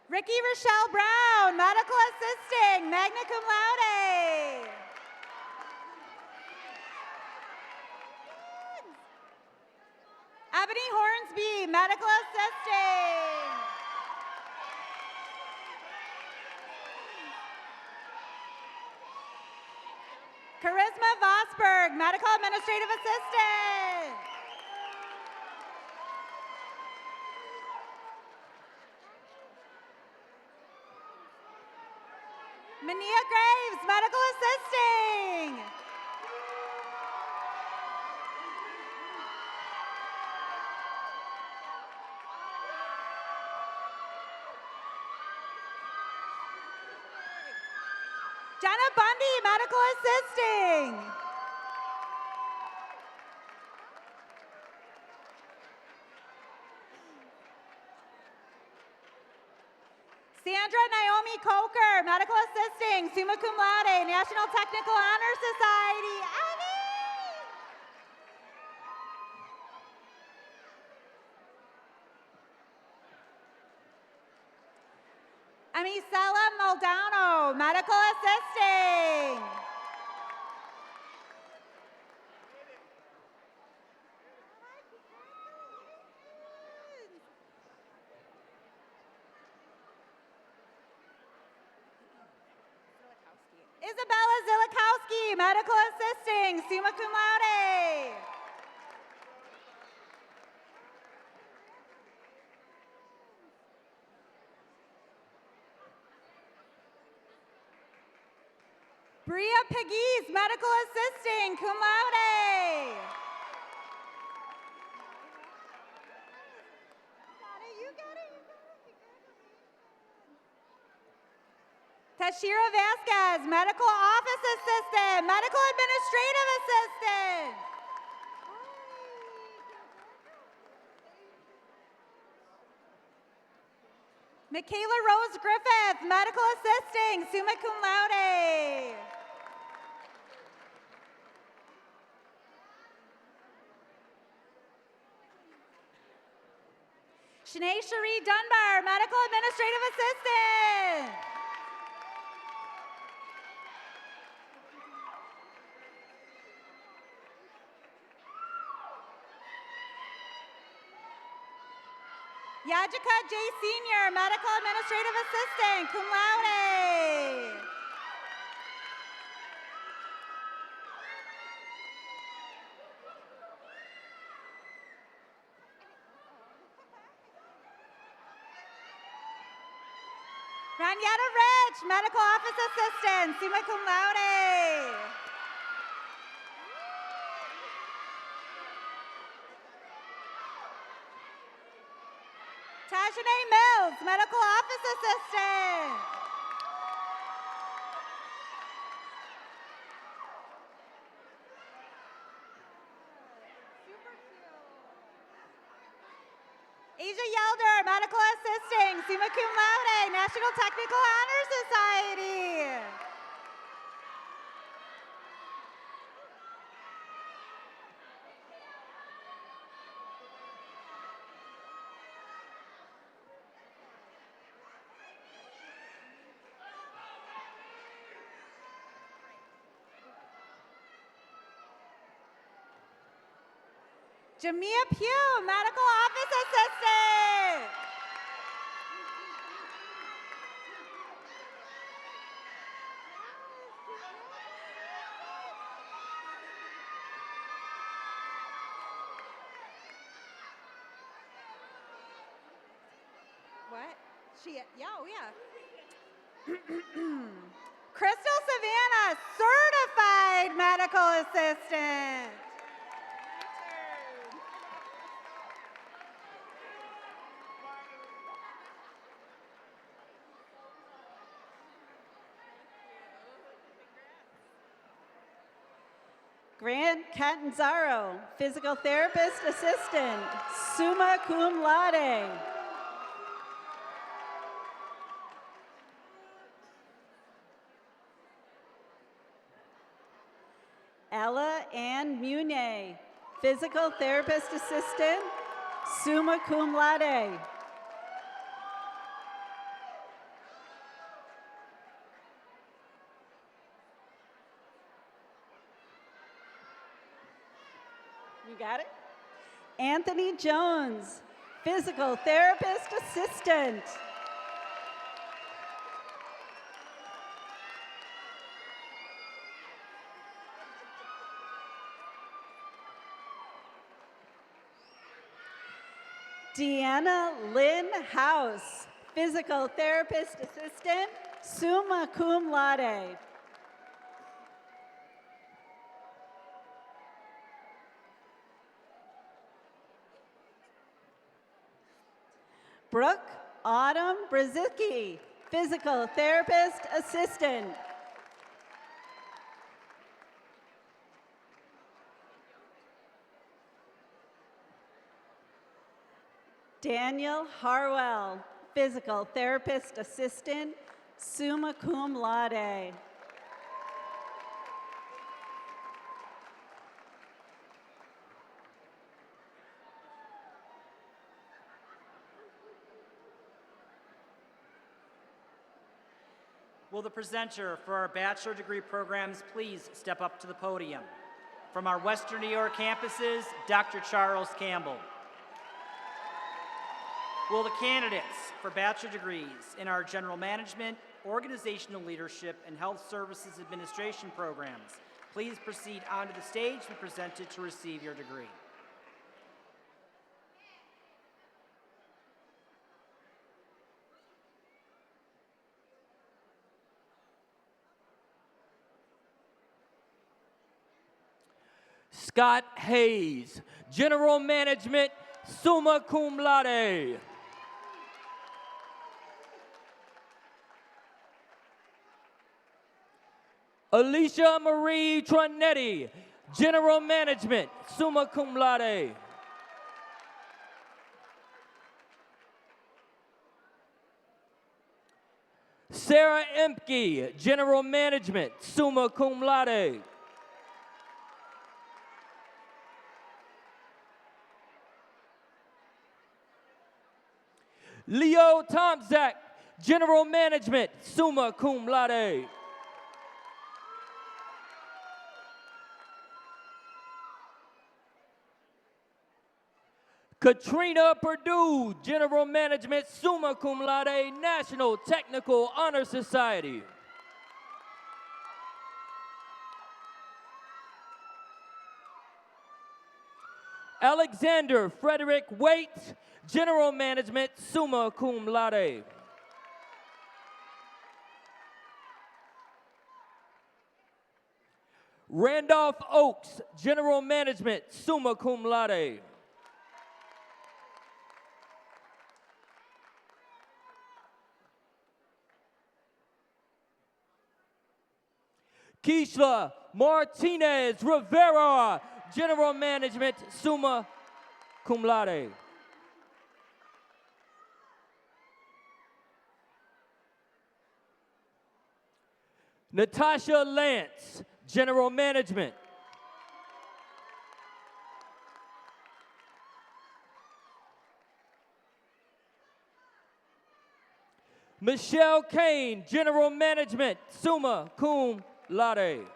Ricky Rochelle Brown, medical assisting, magna cum laude. Ebony Hornsby, medical assisting. Charisma Vosberg, medical administrative assistant. Mania Graves, medical assisting. Jenna Bundy, medical assisting. Sandra Naomi Coker, medical assisting, summa cum laude, National Technical Honor Society. Amisela Maldano, medical assisting. Isabella Zilikowski, medical assisting, summa cum laude. Bria Pegues, medical assisting, cum laude. Tashira Vasquez, medical office assistant, medical administrative assistant. Michaela Rose Griffith, medical assisting, summa cum laude. Shanae Cherie Dunbar, medical administrative assistant. Yajika J. Senior, medical administrative assistant, cum laude. Ranyetta Rich, medical office assistant, summa cum laude. Tajane Mills, medical office assistant. Asia Yelder, medical assisting, summa cum laude, National Technical Honor Society. Jamia Pugh, Medical Office Assistant. What? Oh yeah. Crystal Savannah, Certified Medical Assistant. Grant Catanzaro, Physical Therapist Assistant, summa cum laude. Ella Ann Mune, Physical Therapist Assistant, summa cum laude. You got it? Anthony Jones, Physical Therapist Assistant. Deanna Lynn House, Physical Therapist Assistant, summa cum laude. Brooke Autumn Brzezicki, Physical Therapist Assistant. Daniel Harwell, Physical Therapist Assistant, summa cum laude. Will the presenter for our bachelor degree programs please step up to the podium? From our Western New York campuses, Dr. Charles Campbell. Will the candidates for bachelor degrees in our general management, organizational leadership, and health services administration programs please proceed onto the stage and be presented to receive your degree? Scott Hayes, General Management, summa cum laude. Alicia Marie Tronetti, General Management, summa cum laude. Sarah Emke, General Management, summa cum laude. Leo Tomzak, General Management, summa cum laude. Katrina Perdue, General Management, summa cum laude, National Technical Honor Society. Alexander Frederick Waite, General Management, summa cum laude. Randolph Oakes, General Management, summa cum laude. Keishla Martinez Rivera, General Management, summa cum laude. Natasha Lance, General Management. Michelle Kane, General Management, summa cum laude.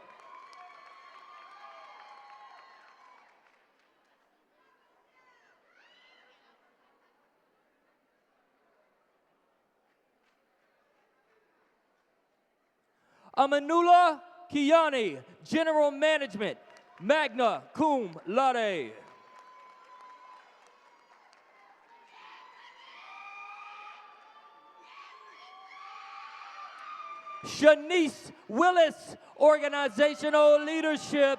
Amanula Kiani, General Management, magna cum laude. Shanice Willis, Organizational Leadership.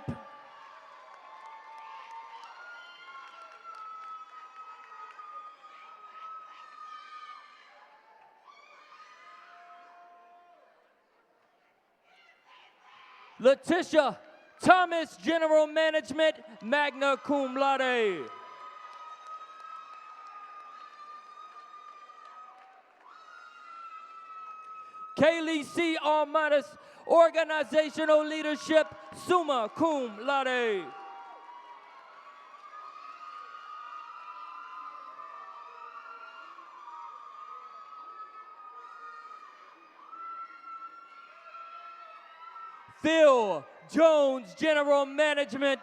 Letitia Thomas, General Management, magna cum laude. Kaylee C. Almanis, Organizational Leadership, summa cum laude. Phil Jones, General Management.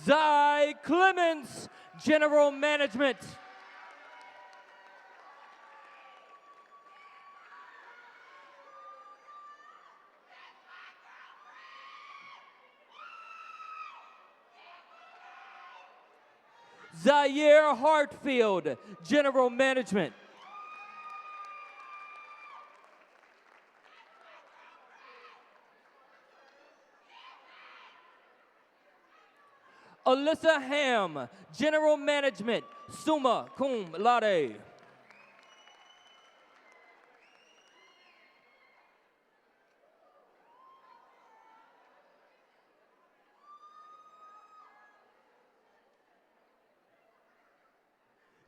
Zai Clemens, General Management. Zaire Hartfield, General Management. Alyssa Ham, General Management, summa cum laude.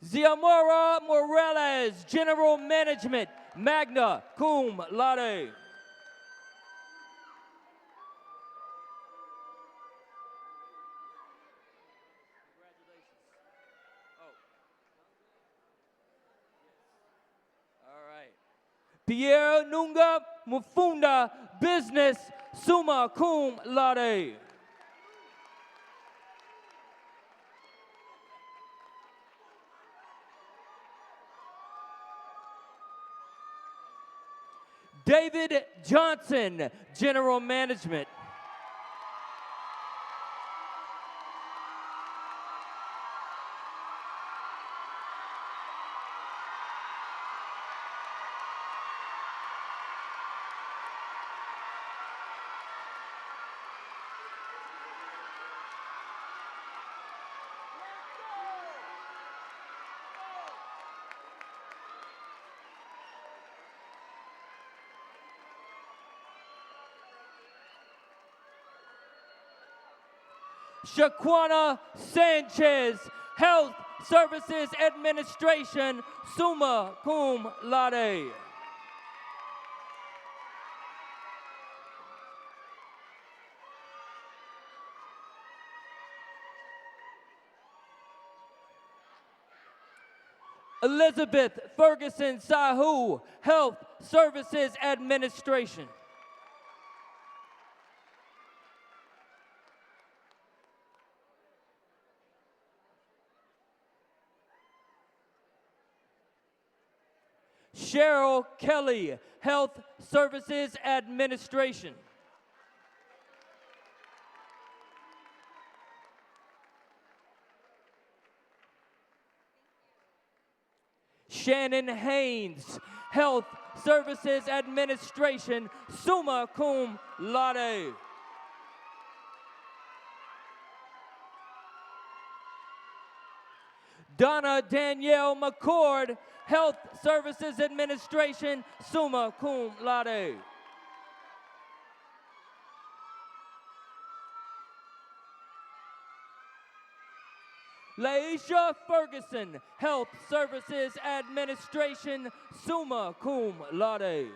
Ziamora Morales, General Management, magna cum laude. Pierre Nunga Mufunda, Business, summa cum laude. David Johnson, General Management. Shaquana Sanchez, Health Services Administration, summa cum laude. Elizabeth Ferguson Sahu, Health Services Administration. Cheryl Kelly, Health Services Administration. Shannon Haynes, Health Services Administration, summa cum laude. Donna Danielle McCord, Health Services Administration, summa cum laude. Laisha Ferguson, Health Services Administration, summa cum laude.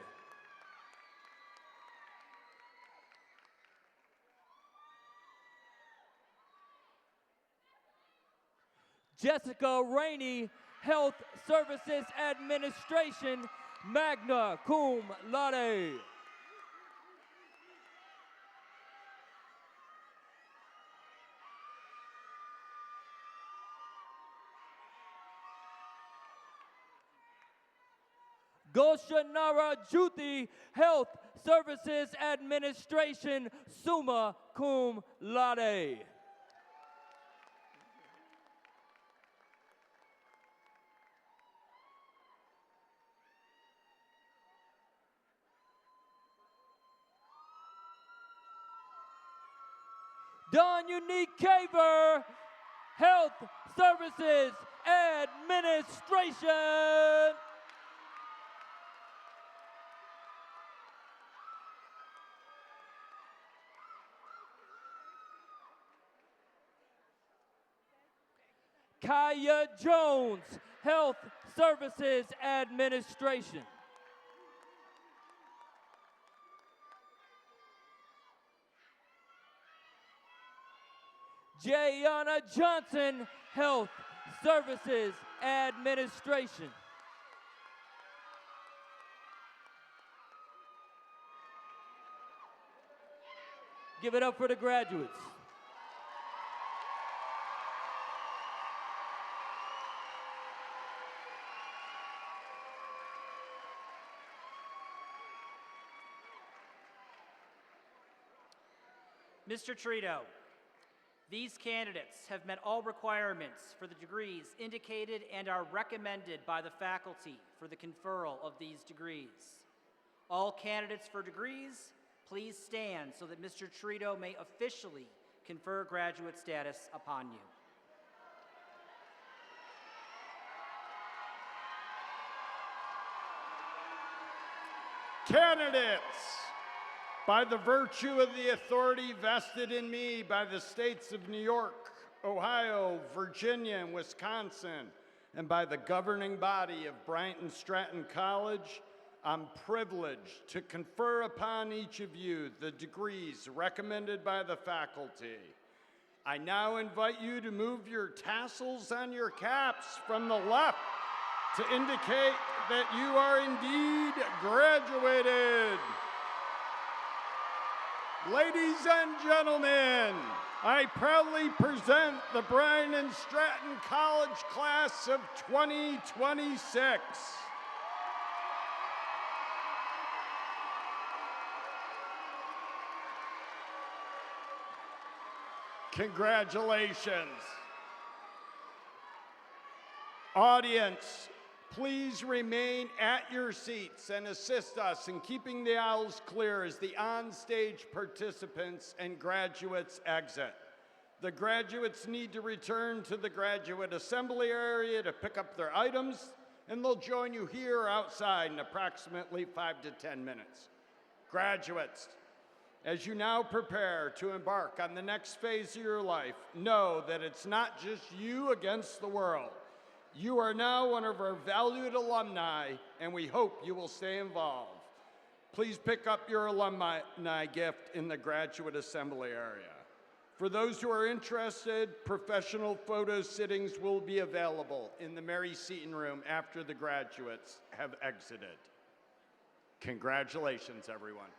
Jessica Rainey, Health Services Administration, magna cum laude. Goshanara Juthi, Health Services Administration, summa cum laude. Don Unique Caver, Health Services Administration. Kaya Jones, Health Services Administration. Jayana Johnson, Health Services Administration. Give it up for the graduates. Mr. Trito, these candidates have met all requirements for the degrees indicated and are recommended by the faculty for the conferral of these degrees. All candidates for degrees, please stand so that Mr. Trito may officially confer graduate status upon you. Candidates, by the virtue of the authority vested in me by the states of New York, Ohio, Virginia, and Wisconsin, and by the governing body of Bryant Stratton College, I'm privileged to confer upon each of you the degrees recommended by the faculty. I now invite you to move your tassels on your caps from the left to indicate that you are indeed graduated. Ladies and gentlemen, I proudly present the Bryant Stratton College class of 2026. Congratulations. Audience, please remain at your seats and assist us in keeping the aisles clear as the on-stage participants and graduates exit. The graduates need to return to the graduate assembly area to pick up their items, and they'll join you here outside in approximately 5 to 10 minutes. Graduates, as you now prepare to embark on the next phase of your life, know that it's not just you against the world. You are now one of our valued alumni, and we hope you will stay involved. Please pick up your alumni gift in the graduate assembly area. For those who are interested, professional photo sittings will be available in the Mary Seton room after the graduates have exited. Congratulations, everyone.